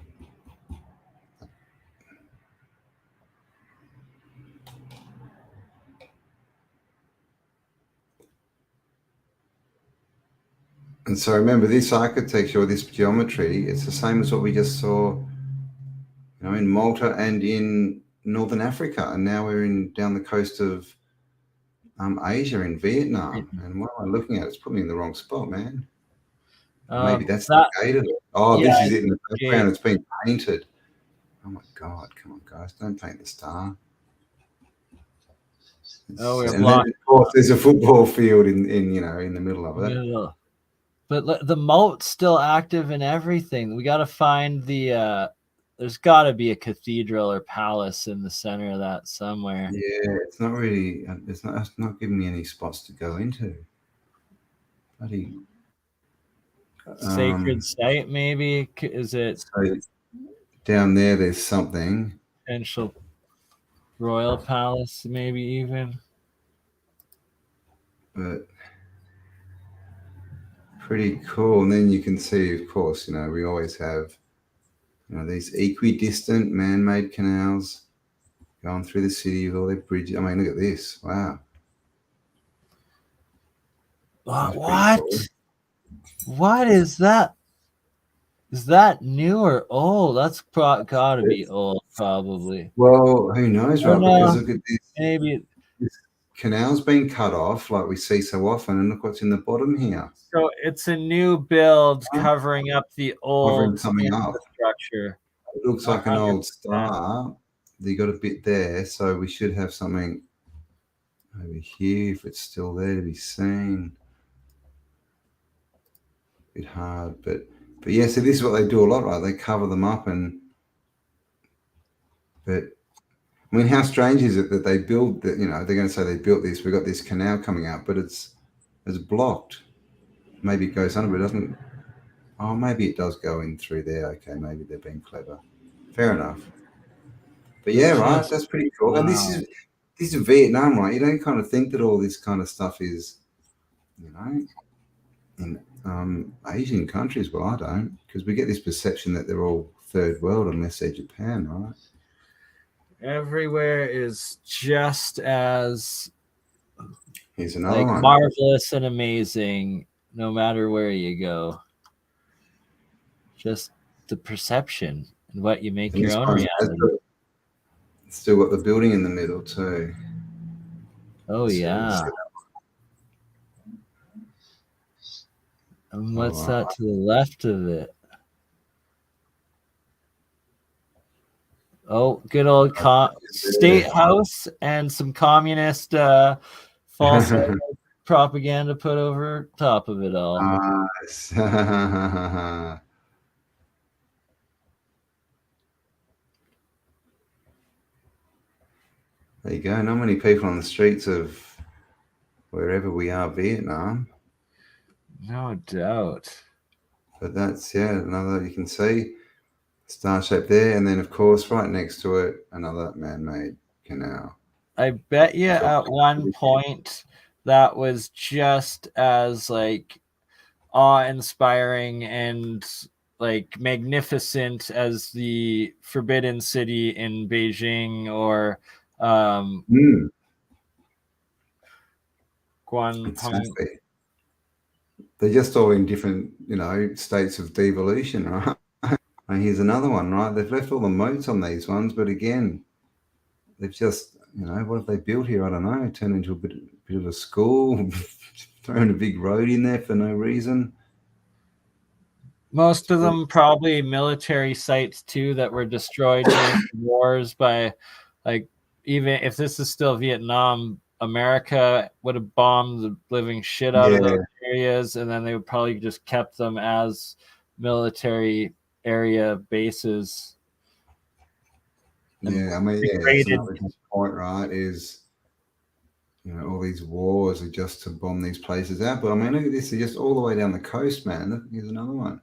And so remember, this architecture or this geometry, it's the same as what we just saw, you know, in Malta and in Northern Africa. And now we're down the coast of Asia in Vietnam. And what am I looking at? It's put me in the wrong spot, man. Maybe that's the gate of it. Oh, yeah, this is it in the background. It's been painted. Oh my God! Come on, guys! Don't paint the star. Oh, we're and then, of course, there's a football field in the middle of it. But the moat's still active and everything. We got to find the. There's got to be a cathedral or palace in the center of that somewhere. Yeah, it's not really. It's not giving me any spots to go into. Bloody. Sacred site, maybe? Is it? So down there's something. Potential royal palace, maybe even. But pretty cool. And then you can see, of course, you know, we always have, you know, these equidistant man-made canals going through the city with all their bridges. I mean, look at this. Wow. What? Cool. What is that? Is that new or old? That's got to be old, probably. Well, who knows, right? Because look at this. Maybe this canal's been cut off, like we see so often, and look what's in the bottom here. So it's a new build covering up the old infrastructure. It looks like an old star. You got a bit there, so we should have something over here if it's still there to be seen. A bit hard, but yeah, so this is what they do a lot, right? They cover them up, but I mean, how strange is it that they build that? You know, they're going to say they built this. We've got this canal coming out, but it's blocked. Maybe it goes under, but it doesn't. Oh, maybe it does go in through there. Okay, maybe they're being clever. Fair enough. But yeah, right. That's pretty cool. Wow. And this is Vietnam, right? You don't kind of think that all this kind of stuff is, you know, in Asian countries. Well, I don't, because we get this perception that they're all third world unless they're Japan, right? Everywhere is just as here's another one. Marvelous and amazing, no matter where you go. Just the perception and what you make your own reality. Still got the building in the middle too. Oh yeah. And what's that to the left of it? Oh, good old state house and some communist false propaganda put over top of it all. Nice. There you go. Not many people on the streets of wherever we are, Vietnam. No doubt. But that's, another, you can see star shape there. And then, of course, right next to it, another man-made canal. I bet you at one point that was just as like awe-inspiring and like magnificent as the Forbidden City in Beijing or Guangdong. Exactly. They're just all in different, states of devolution, right? And here's another one, right? They've left all the moats on these ones, but again, they've just, what have they built here? I don't know. Turned into a bit of a school, thrown a big road in there for no reason. Most of them probably military sites too that were destroyed during wars by, like, even if this is still Vietnam, America would have bombed the living shit out of those areas, and then they would probably just kept them as military area bases. Yeah, I mean, it's another good point, right? Is all these wars are just to bomb these places out. But I mean, look at this; they're just all the way down the coast, man. Look, here's another one.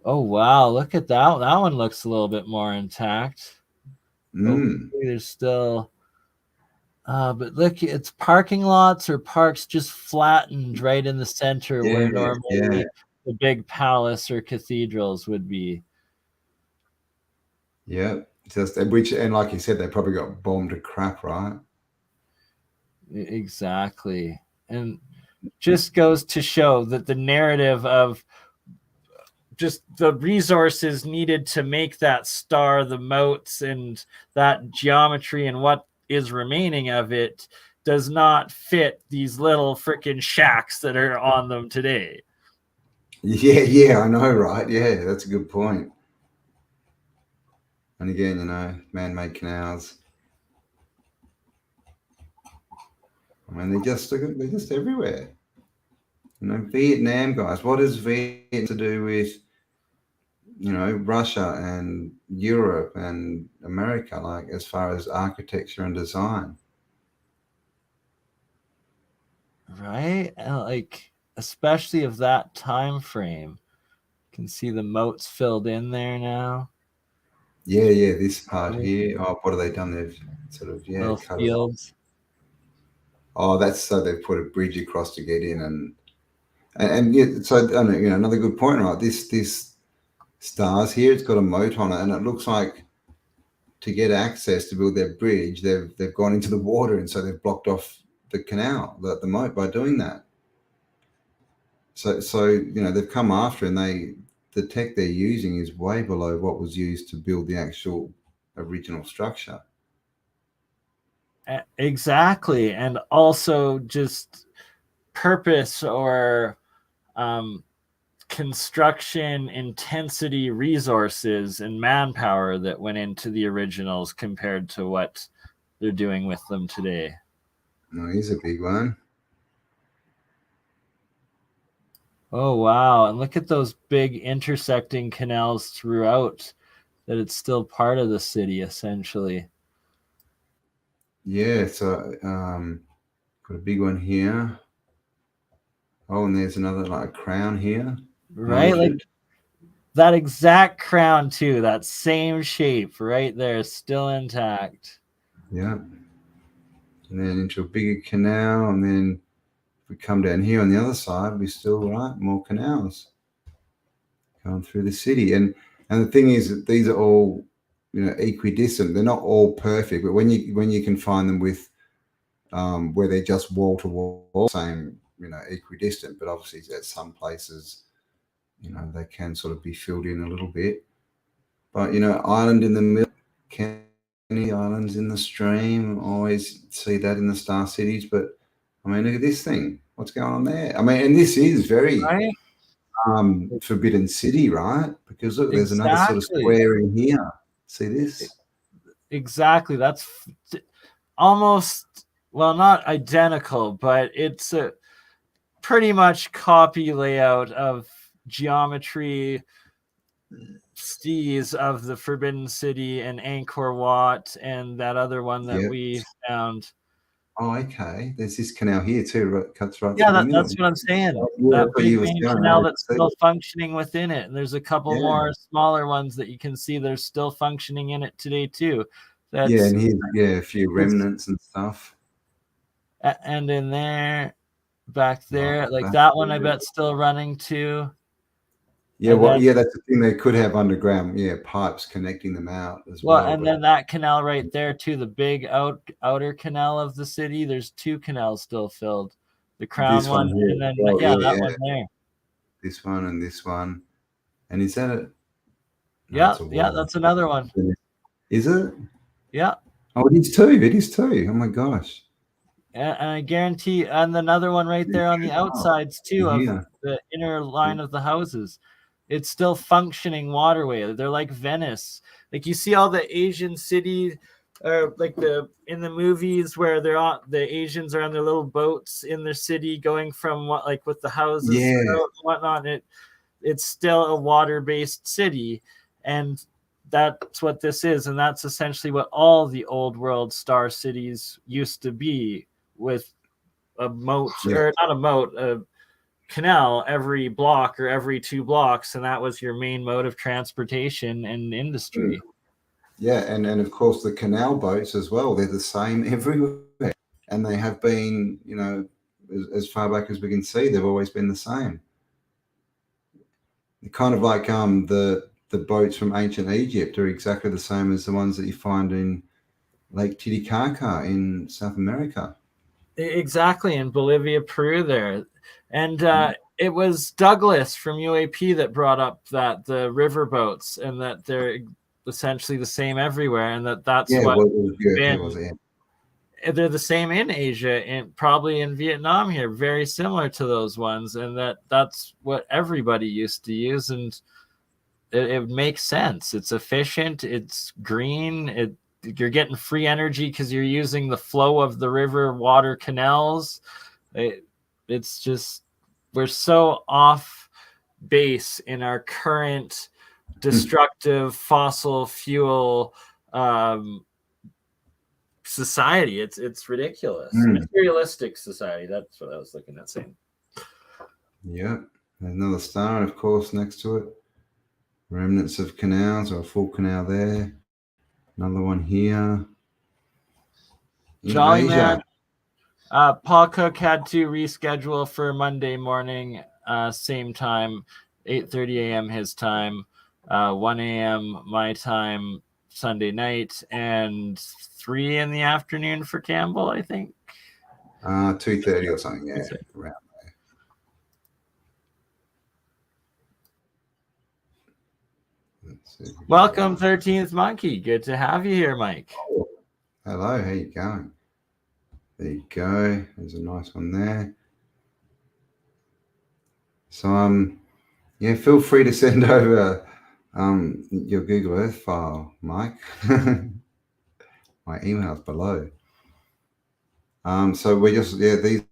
Oh wow! Look at that. That one looks a little bit more intact. There's still, but look, it's parking lots or parks just flattened right in the center where normally the big palace or cathedrals would be. Yeah, and like you said, they probably got bombed to crap, right? Exactly, and just goes to show that the narrative of just the resources needed to make that star, the moats and that geometry and what is remaining of it does not fit these little freaking shacks that are on them today. Yeah, I know, right? Yeah, that's a good point. And again, man-made canals. I mean, they're just everywhere. Vietnam, guys. What does Vietnam to do with Russia and Europe and America, like as far as architecture and design? Right? Like, especially of that time frame. You can see the moats filled in there now. Yeah, this part here. Oh, what have they done? They've sort of cut fields. Oh, that's so they've put a bridge across to get in, and so another good point, right? This stars here, it's got a moat on it, and it looks like to get access to build their bridge, they've gone into the water, and so they've blocked off the canal, the moat, by doing that. So they've come after, and the tech they're using is way below what was used to build the actual original structure. Exactly, and also just purpose or construction intensity resources and manpower that went into the originals compared to what they're doing with them today. No, here's a big one. Oh wow, and look at those big intersecting canals throughout, that it's still part of the city essentially. Yeah, so got a big one here. Oh, and there's another like crown here. Right, like that exact crown too, that same shape right there, still intact. Yeah. And then into a bigger canal, and then if we come down here on the other side, we still more canals going through the city. And the thing is that these are all equidistant. They're not all perfect, but when you can find them with where they're just wall to wall, same equidistant, but obviously at some places they can sort of be filled in a little bit. But island in the middle, islands in the stream, always see that in the star cities. But I mean, look at this thing, what's going on there? I mean, and this is very Forbidden City, right? Because look, there's another sort of square in here. See this? Exactly. That's almost, well, not identical, but it's a pretty much copy layout of geometry seas of the Forbidden City and Angkor Wat and that other one that we found. Oh, okay. There's this canal here too, right? Cuts right Yeah, through the middle. that's what I'm saying. Yeah, That big main canal that's see. still functioning within it. And there's a couple more smaller ones that you can see that are still functioning in it today too. That's, yeah, and here's a few remnants and stuff. And in there, back there, like that one, I bet still running too. Yeah, well, yeah, that's the thing. They could have underground, pipes connecting them out as well. And then that canal right there too, the big outer canal of the city. There's 2 canals still filled. The Crown one, and then that one there. This one and this one. And is that it? No, that's another one. Is it? Yeah. Oh, it is too. It is too. Oh my gosh. And I guarantee, and another one right there on the outsides too of the inner line of the houses. It's still functioning waterway. They're like Venice. Like you see all the Asian cities, or like in the movies where the Asians are on their little boats in their city going from with the houses and whatnot. It's still a water-based city, and that's what this is, and that's essentially what all the old world star cities used to be, with a moat or not a moat, a canal every block or every 2 blocks, and that was your main mode of transportation and industry. And of course the canal boats as well, they're the same everywhere, and they have been, as far back as we can see, they've always been the same. Kind of like the boats from ancient Egypt are exactly the same as the ones that you find in Lake Titicaca in South America. Exactly, in Bolivia, Peru there. And it was Douglas from UAP that brought up that the river boats, and that they're essentially the same everywhere, and that's they're the same in Asia and probably in Vietnam here, very similar to those ones, and that's what everybody used to use, and it makes sense. It's efficient, it's green, you're getting free energy because you're using the flow of the river water canals. It's just, we're so off base in our current destructive fossil fuel society. It's ridiculous. Materialistic society. That's what I was looking at saying. Yeah, another star, of course, next to it. Remnants of canals, or a full canal there. Another one here. Jolly man. Paul Cook had to reschedule for Monday morning, same time, 8:30 a.m. his time, 1 a.m. my time, Sunday night, and 3 in the afternoon for Campbell, I think. 2:30 or something, around there. Welcome, 13th Monkey. Good to have you here, Mike. Oh, hello, how you going? There you go. There's a nice one there. So, feel free to send over your Google Earth file, Mike. My email's below. So we just, these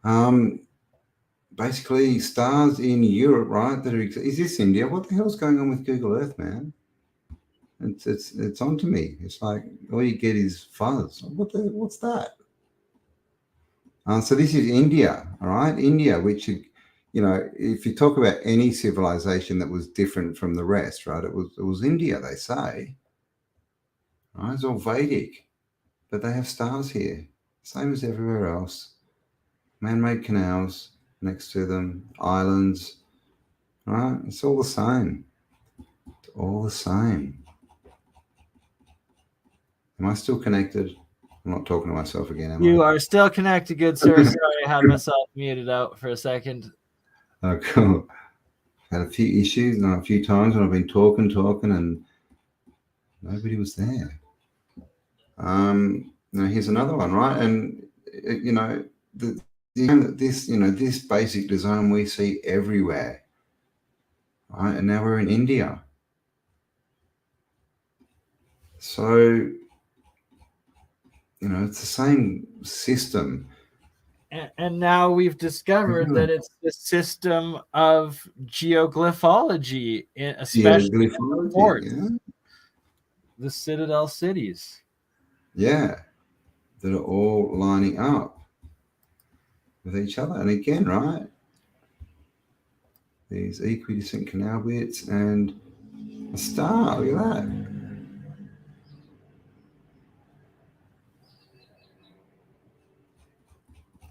are basically stars in Europe, right? Is this India? What the hell's going on with Google Earth, man? It's onto me. It's like all you get is fuzz. What's that? So this is India, all right? India, which, if you talk about any civilization that was different from the rest, right? It was India, they say. Right? It's all Vedic, but they have stars here, same as everywhere else. Man-made canals next to them, islands, right? It's all the same. It's all the same. Am I still connected? I'm not talking to myself again, am I? You are still connected, good sir. Sorry, I had myself muted out for a second. Oh, cool. Had a few issues, a few times when I've been talking, and nobody was there. Now here's another one, right? And this basic design we see everywhere, right? And now we're in India. So, it's the same system. And now we've discovered that it's the system of geoglyphology, especially in the forts, the citadel cities. Yeah, that are all lining up with each other. And again, right, these equidistant canal bits and a star. Look at that.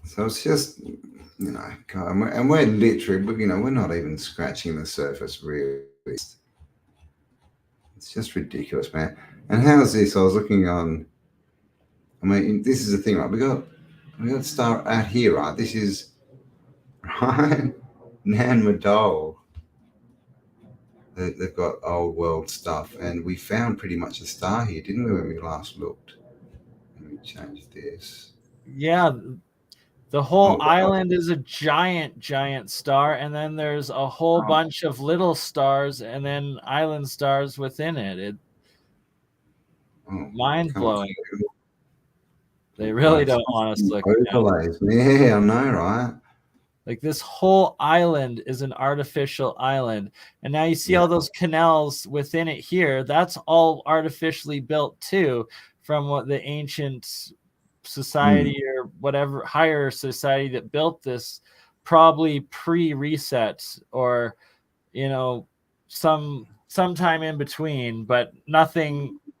So it's just, God, and we're literally, we're not even scratching the surface, really. It's just ridiculous, man. And how's this? I was looking on. I mean, this is the thing, right? We got star out here, right? This is right, Nan Madol. They've got old world stuff, and we found pretty much a star here, didn't we, when we last looked? Let me change this. Yeah, the whole island is a giant star, and then there's a whole bunch of little stars, and then island stars within it. Mind blowing. They really don't want us looking at it. Yeah, I know, right? Like this whole island is an artificial island. And now you see all those canals within it here. That's all artificially built too, from what the ancient society or whatever higher society that built this, probably pre-reset or, sometime in between, but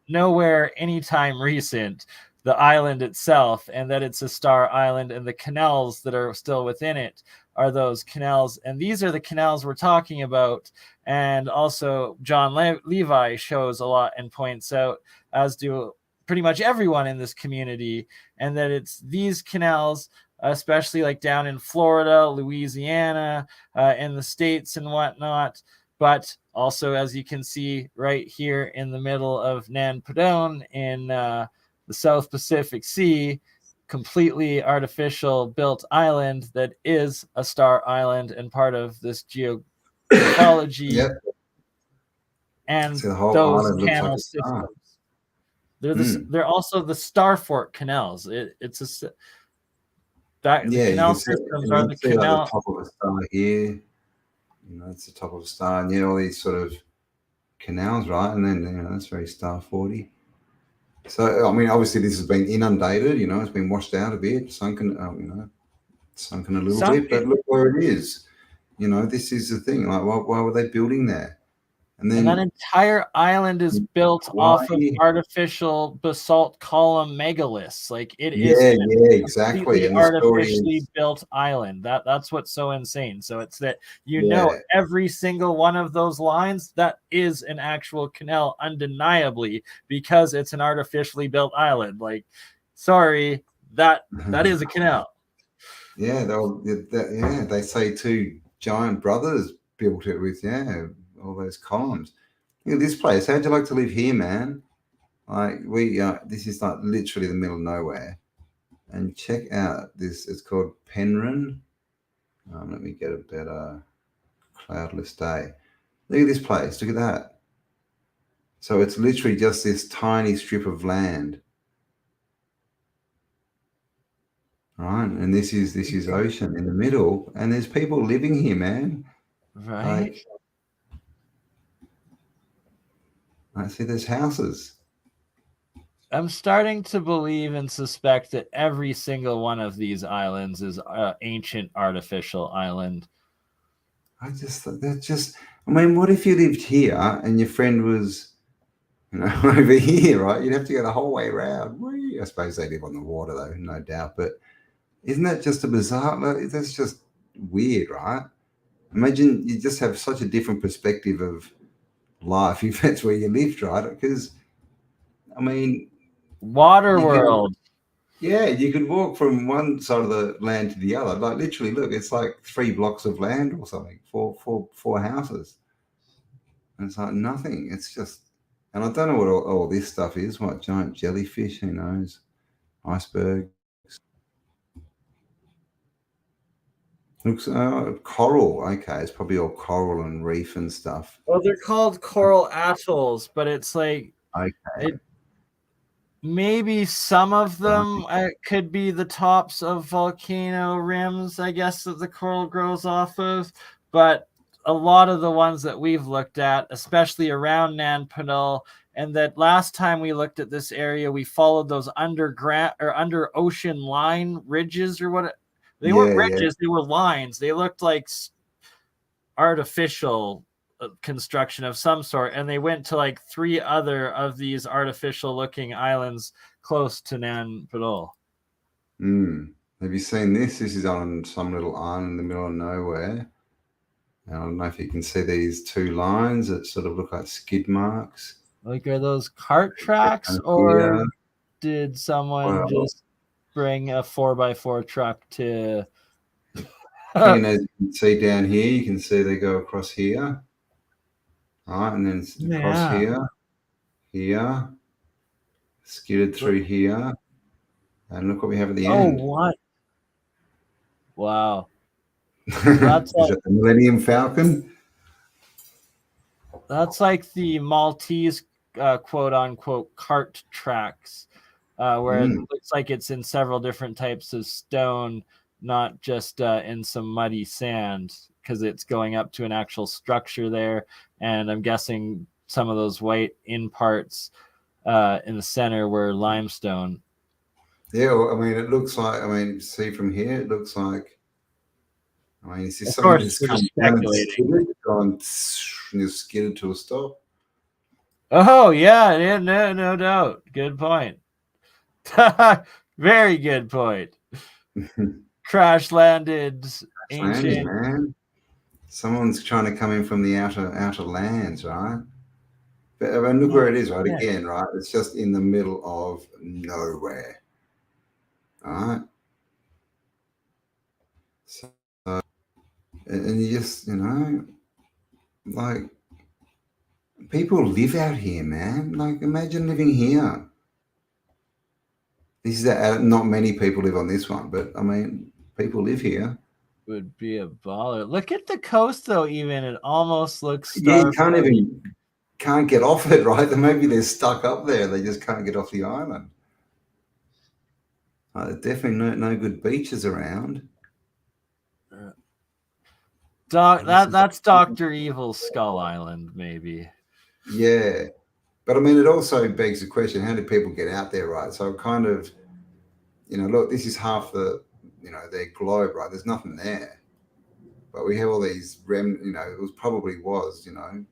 nowhere anytime recent. The island itself, and that it's a star island, and the canals that are still within it are those canals, and these are the canals we're talking about. And also John Levi shows a lot and points out, as do pretty much everyone in this community, and that it's these canals, especially like down in Florida, Louisiana, in the States and whatnot, but also, as you can see right here in the middle of Nan Padone in the South Pacific Sea, completely artificial built island that is a star island and part of this geoglyphology and those canal systems. They're also the Starfort canals. The canal systems are the canal. Like the top of a star here, it's the top of a star, and all these sort of canals, right? And then that's very Starforty. So, I mean, obviously this has been inundated, it's been washed out a bit, sunken a little bit, but look where it is. This is the thing. Like, why were they building there? And that entire island is built off of artificial basalt column megaliths. Like it is exactly. And artificially built island. That's what's so insane. So it's that every single one of those lines, that is an actual canal, undeniably, because it's an artificially built island. Like, sorry, that is a canal. Yeah, they say two giant brothers built it with all those columns. Look at this place. How'd you like to live here, man? Like this is like literally the middle of nowhere. And check out this. It's called Penryn. Let me get a better cloudless day. Look at this place. Look at that. So it's literally just this tiny strip of land. Right, and this is ocean in the middle, and there's people living here, man. Right. I see there's houses. I'm starting to believe and suspect that every single one of these islands is an ancient artificial island. I mean, what if you lived here and your friend was, over here, right? You'd have to go the whole way around. I suppose they live on the water, though, no doubt. But isn't that just a bizarre? That's just weird, right? Imagine you just have such a different perspective of life if that's where you lived, right? Because, I mean, Waterworld. You could walk from one side of the land to the other. Like literally, look, it's like 3 blocks of land or something, four houses. And it's like nothing. It's just, and I don't know what all this stuff is. What, giant jellyfish? Who knows? Icebergs. Looks coral. Okay, it's probably all coral and reef and stuff. Well, they're called coral atolls, but it's like maybe some of them could be the tops of volcano rims, I guess, that the coral grows off of. But a lot of the ones that we've looked at, especially around Nan Penal, and that last time we looked at this area, we followed those underground or under ocean line ridges or what. They weren't ridges, they were lines. They looked like artificial construction of some sort, and they went to like 3 other of these artificial looking islands close to Nan Penal. Have you seen this? This is on some little island in the middle of nowhere. I don't know if you can see these 2 lines that sort of look like skid marks. Like, are those cart tracks, or did someone just bring a 4x4 truck to? And as you can see down here, you can see they go across here. All right, and then across here, skidded through here, and look what we have at the end. Oh, what? Wow. That's Is that the Millennium Falcon? That's like the Maltese quote unquote cart tracks, where it looks like it's in several different types of stone, not just in some muddy sand, because it's going up to an actual structure there. And I'm guessing some of those white in parts in the center were limestone. Yeah, well, I mean, it looks like, I mean, see from here, it looks like, I mean, is this Of something course, that's come down and gone and you're skidded to a stop? Oh, yeah, no doubt. Good point. Very good point. Crash landed ancient. Man. Someone's trying to come in from the outer lands, right? But I mean, look where it is, right? Again, right? It's just in the middle of nowhere. All right. So, and you just, you know, like, people live out here, man. Like, imagine living here. This is not many people live on this one, but I mean, people live here. Would be a baller. Look at the coast, though. Even it almost looks. Yeah, you can't get off it, right? Maybe they're stuck up there. They just can't get off the island. There's definitely no good beaches around. That's Dr. Evil's Skull Island, maybe. Yeah, but I mean, it also begs the question: how did people get out there, right? So kind of, you know, look, this is half the, you know, their globe, right? There's nothing there, but we have all these you know, it probably was, you know,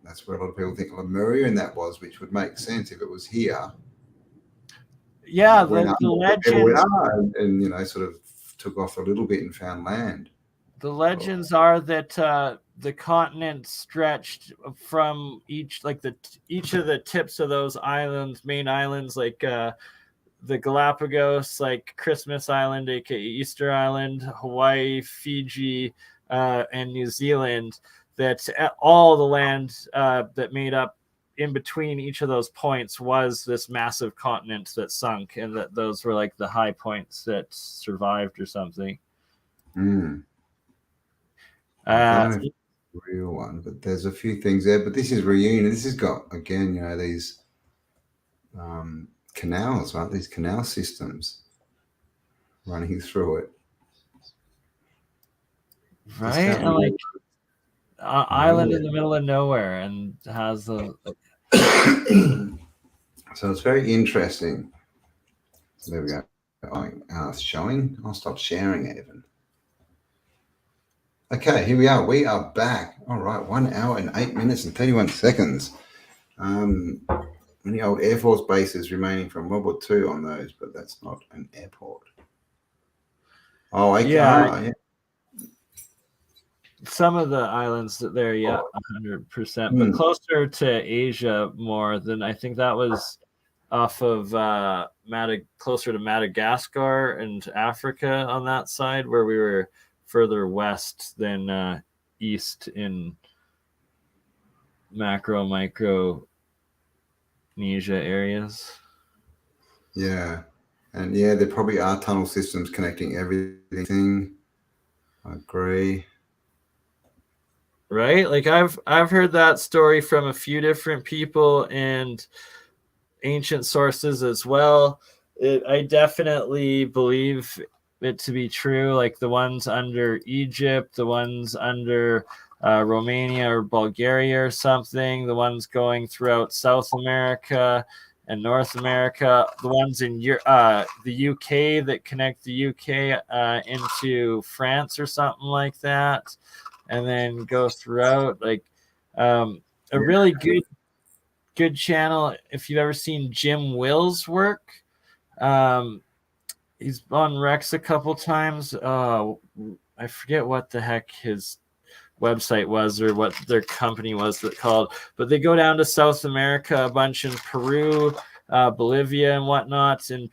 that's where a lot of people think Lemuria, and that was, which would make sense if it was here. Yeah, the legends, and you know, sort of took off a little bit and found land. The legends are that the continent stretched from each of the tips of those islands, main islands, like the Galapagos, like Christmas Island, aka Easter Island, Hawaii, Fiji, and New Zealand. That all the land that made up in between each of those points was this massive continent that sunk, and that those were like the high points that survived or something. Real one, but there's a few things there. But this is reunion. This has got, again, you know, these canals, right? These canal systems running through it, right? And like island in the middle of nowhere, and has the. So it's very interesting. So there we go. It's showing. I'll stop sharing it even. Okay, here we are. We are back. All right, 1 hour and 8 minutes and 31 seconds. Many old Air Force bases remaining from World War II on those, but that's not an airport. Oh, okay. Yeah. Some of the islands that there, 100%, but closer to Asia more than, I think that was off of closer to Madagascar and Africa on that side, where we were further west than east in micro Nesia areas. Yeah, and yeah, there probably are tunnel systems connecting everything. I agree. Right, like I've heard that story from a few different people, and ancient sources as well. I definitely believe it to be true, like the ones under Egypt, the ones under Romania or Bulgaria or something, the ones going throughout South America and North America, the ones in the UK that connect the UK into France or something like that, and then go throughout. Like a really good channel, if you've ever seen Jim Will's work. He's on Rex a couple times. I forget what the heck his website was or what their company was that called, but they go down to South America a bunch, in Peru, Bolivia and whatnot, and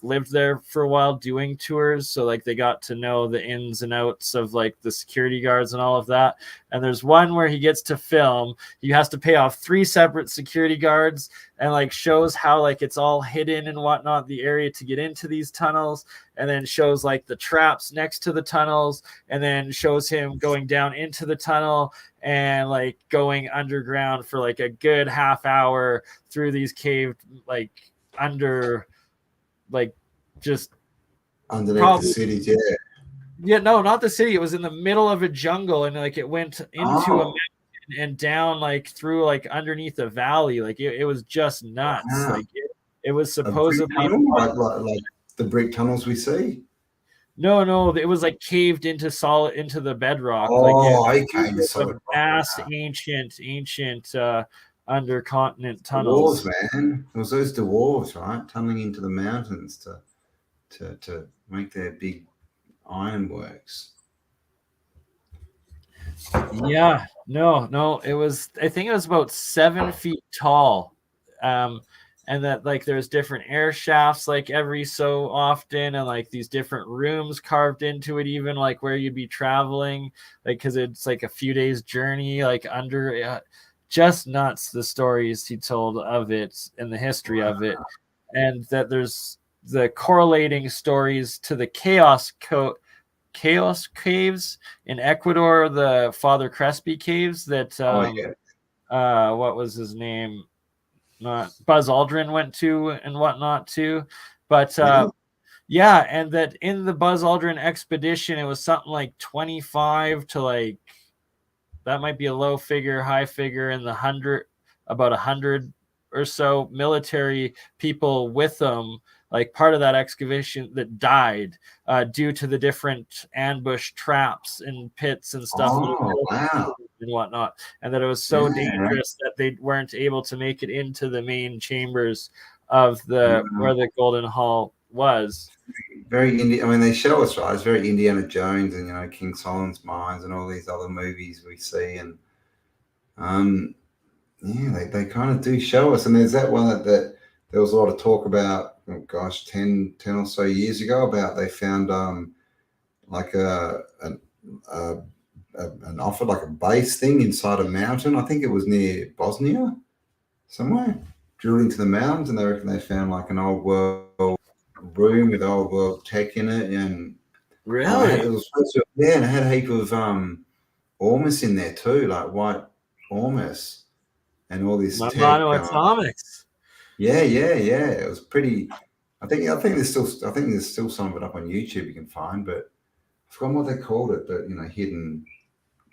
lived there for a while doing tours. So like they got to know the ins and outs of like the security guards and all of that. And there's one where he gets to film, he has to pay off 3 separate security guards, and like shows how like it's all hidden and whatnot, the area to get into these tunnels, and then shows like the traps next to the tunnels, and then shows him going down into the tunnel and like going underground for like a good half hour through these caved, like under, like just underneath the cities. Yeah, no, not the city. It was in the middle of a jungle, and like it went into a mountain and down like through like underneath a valley. Like it was just nuts. Wow. Like it was supposedly like the brick tunnels we see. No, it was like caved into the bedrock. Solid vast, ancient undercontinent Dwarves, tunnels. man. It was those dwarves, right? Tunneling into the mountains to make their big ironworks. Yeah, no, it was, I think it was about 7 feet tall. And that like there's different air shafts like every so often, and like these different rooms carved into it, even like where you'd be traveling, like because it's like a few days journey, like under just nuts, the stories he told of it and the history of it. And that there's the correlating stories to the chaos caves in Ecuador, the Father Crespi caves that what was his name? Not Buzz Aldrin went to and whatnot too, but yeah, and that in the Buzz Aldrin expedition, it was something like 25 to like, that might be a low figure, high figure, in the 100, about 100 or so military people with them, like part of that excavation, that died due to the different ambush traps and pits and stuff. Wow. And whatnot, and that it was so dangerous that they weren't able to make it into the main chambers of the where the Golden Hall was. Very I mean, they show us, right? It's very Indiana Jones and King Solomon's Mines and all these other movies we see, and they kind of do show us. And there's that one that there was a lot of talk about. Oh gosh, 10 or so years ago, about they found like an offer, like a base thing inside a mountain. I think it was near Bosnia somewhere, drilled into the mountains, and they reckon they found like an old world room with old world tech in it. And really, it was and it had a heap of ormus in there too, like white ormus and all this monoatomics. Yeah. It was pretty. I think there's still some of it up on YouTube you can find, but I forgot what they called it. But hidden.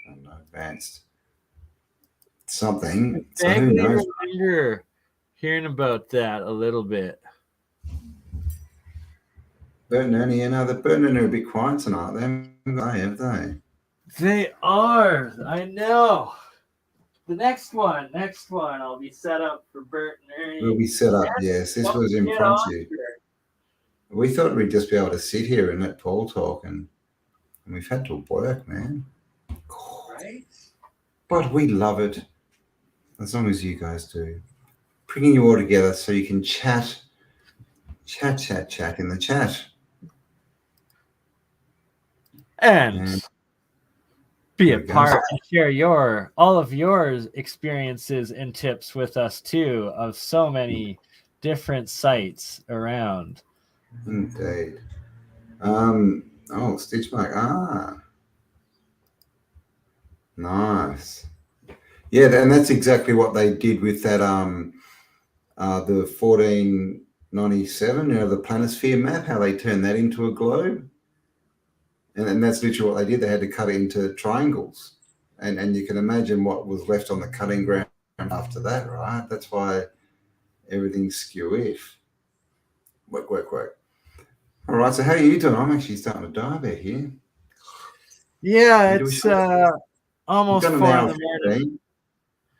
I don't know, advanced something. So who knows? I remember hearing about that a little bit. BurnEye, the BurnEye are a bit quiet tonight. Have they? They are. I know. The next one, I'll be set up for BurnEye. We'll be set up. Yes, this was impromptu. We thought we'd just be able to sit here and let Paul talk, and we've had to work, man. Right? But we love it, as long as you guys do. Bringing you all together so you can chat in the chat. And be a part and share all of your experiences and tips with us too, of so many different sites around. Indeed. Stitch mark. Nice. Yeah, and that's exactly what they did with that the 1497, the planisphere map, how they turned that into a globe. And that's literally what they did. They had to cut it into triangles. And you can imagine what was left on the cutting ground after that, right? That's why everything's skew-if. Work. All right, so how are you doing? I'm actually starting to die out here. Yeah, it's almost 4 in the morning.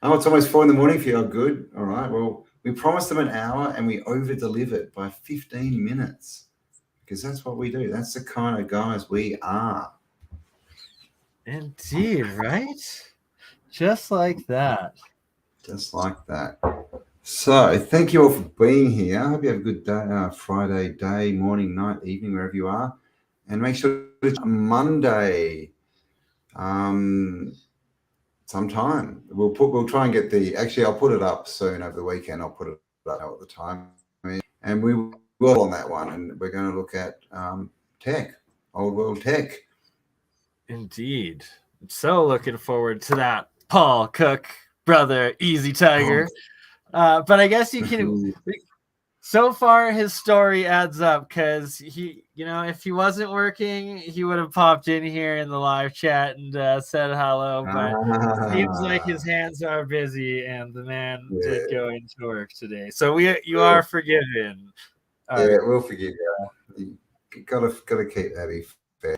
Oh, it's almost 4 in the morning for you. Oh, good. All right. Well, we promised them an hour and we over-delivered by 15 minutes because that's what we do. That's the kind of guys we are. Indeed, right? Just like that. Just like that. So thank you all for being here. I hope you have a good day, Friday day, morning, night, evening, wherever you are. And make sure it's Monday. Sometime we'll try and get I'll put it up soon over the weekend. I'll put it up at the time, and we will on that one, and we're going to look at tech, old world tech. Indeed, I'm so looking forward to that. Paul Cook, brother, Easy Tiger. But I guess you can. So far, his story adds up because he, if he wasn't working, he would have popped in here in the live chat and said hello. But it seems like his hands are busy, and the man did go into work today. So you are forgiven. We'll forgive you. You gotta keep Abby fair.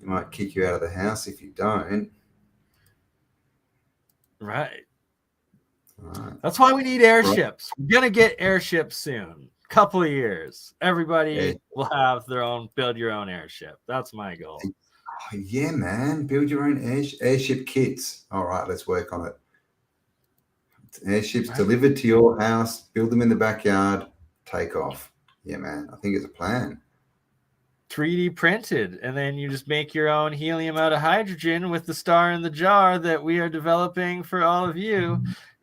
He might kick you out of the house if you don't. Right. That's why we need airships. We're gonna get airships soon. Couple of years. Everybody will have their own build your own airship. That's my goal. Oh, yeah, man. Build your own airship kits. All right, let's work on it. Airships delivered to your house, build them in the backyard, take off. Yeah, man. I think it's a plan. 3D printed, and then you just make your own helium out of hydrogen with the star in the jar that we are developing for all of you.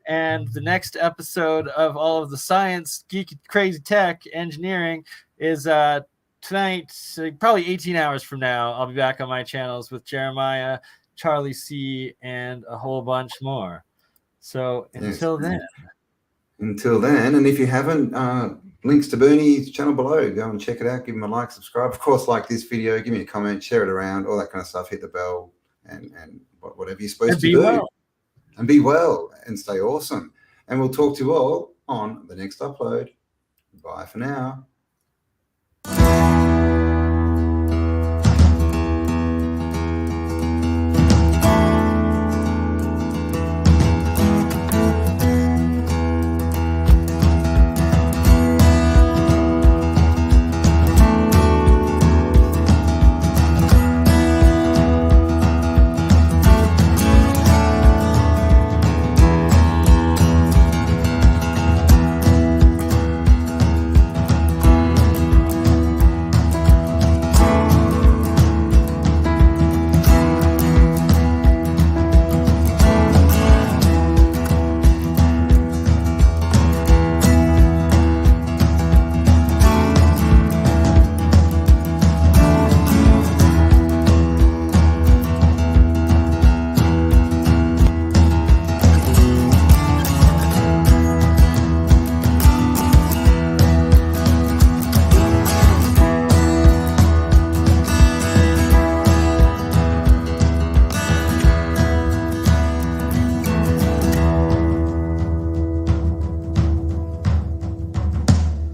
And the next episode of all of the science, geeky, crazy tech, engineering is tonight, probably 18 hours from now. I'll be back on my channels with Jeremiah, Charlie C, and a whole bunch more. So until then. And if you haven't, links to BurnEye's channel below. Go and check it out. Give him a like, subscribe. Of course, like this video. Give me a comment, share it around, all that kind of stuff. Hit the bell and whatever you're supposed to do. Well. And be well and stay awesome. And we'll talk to you all on the next upload. Bye for now.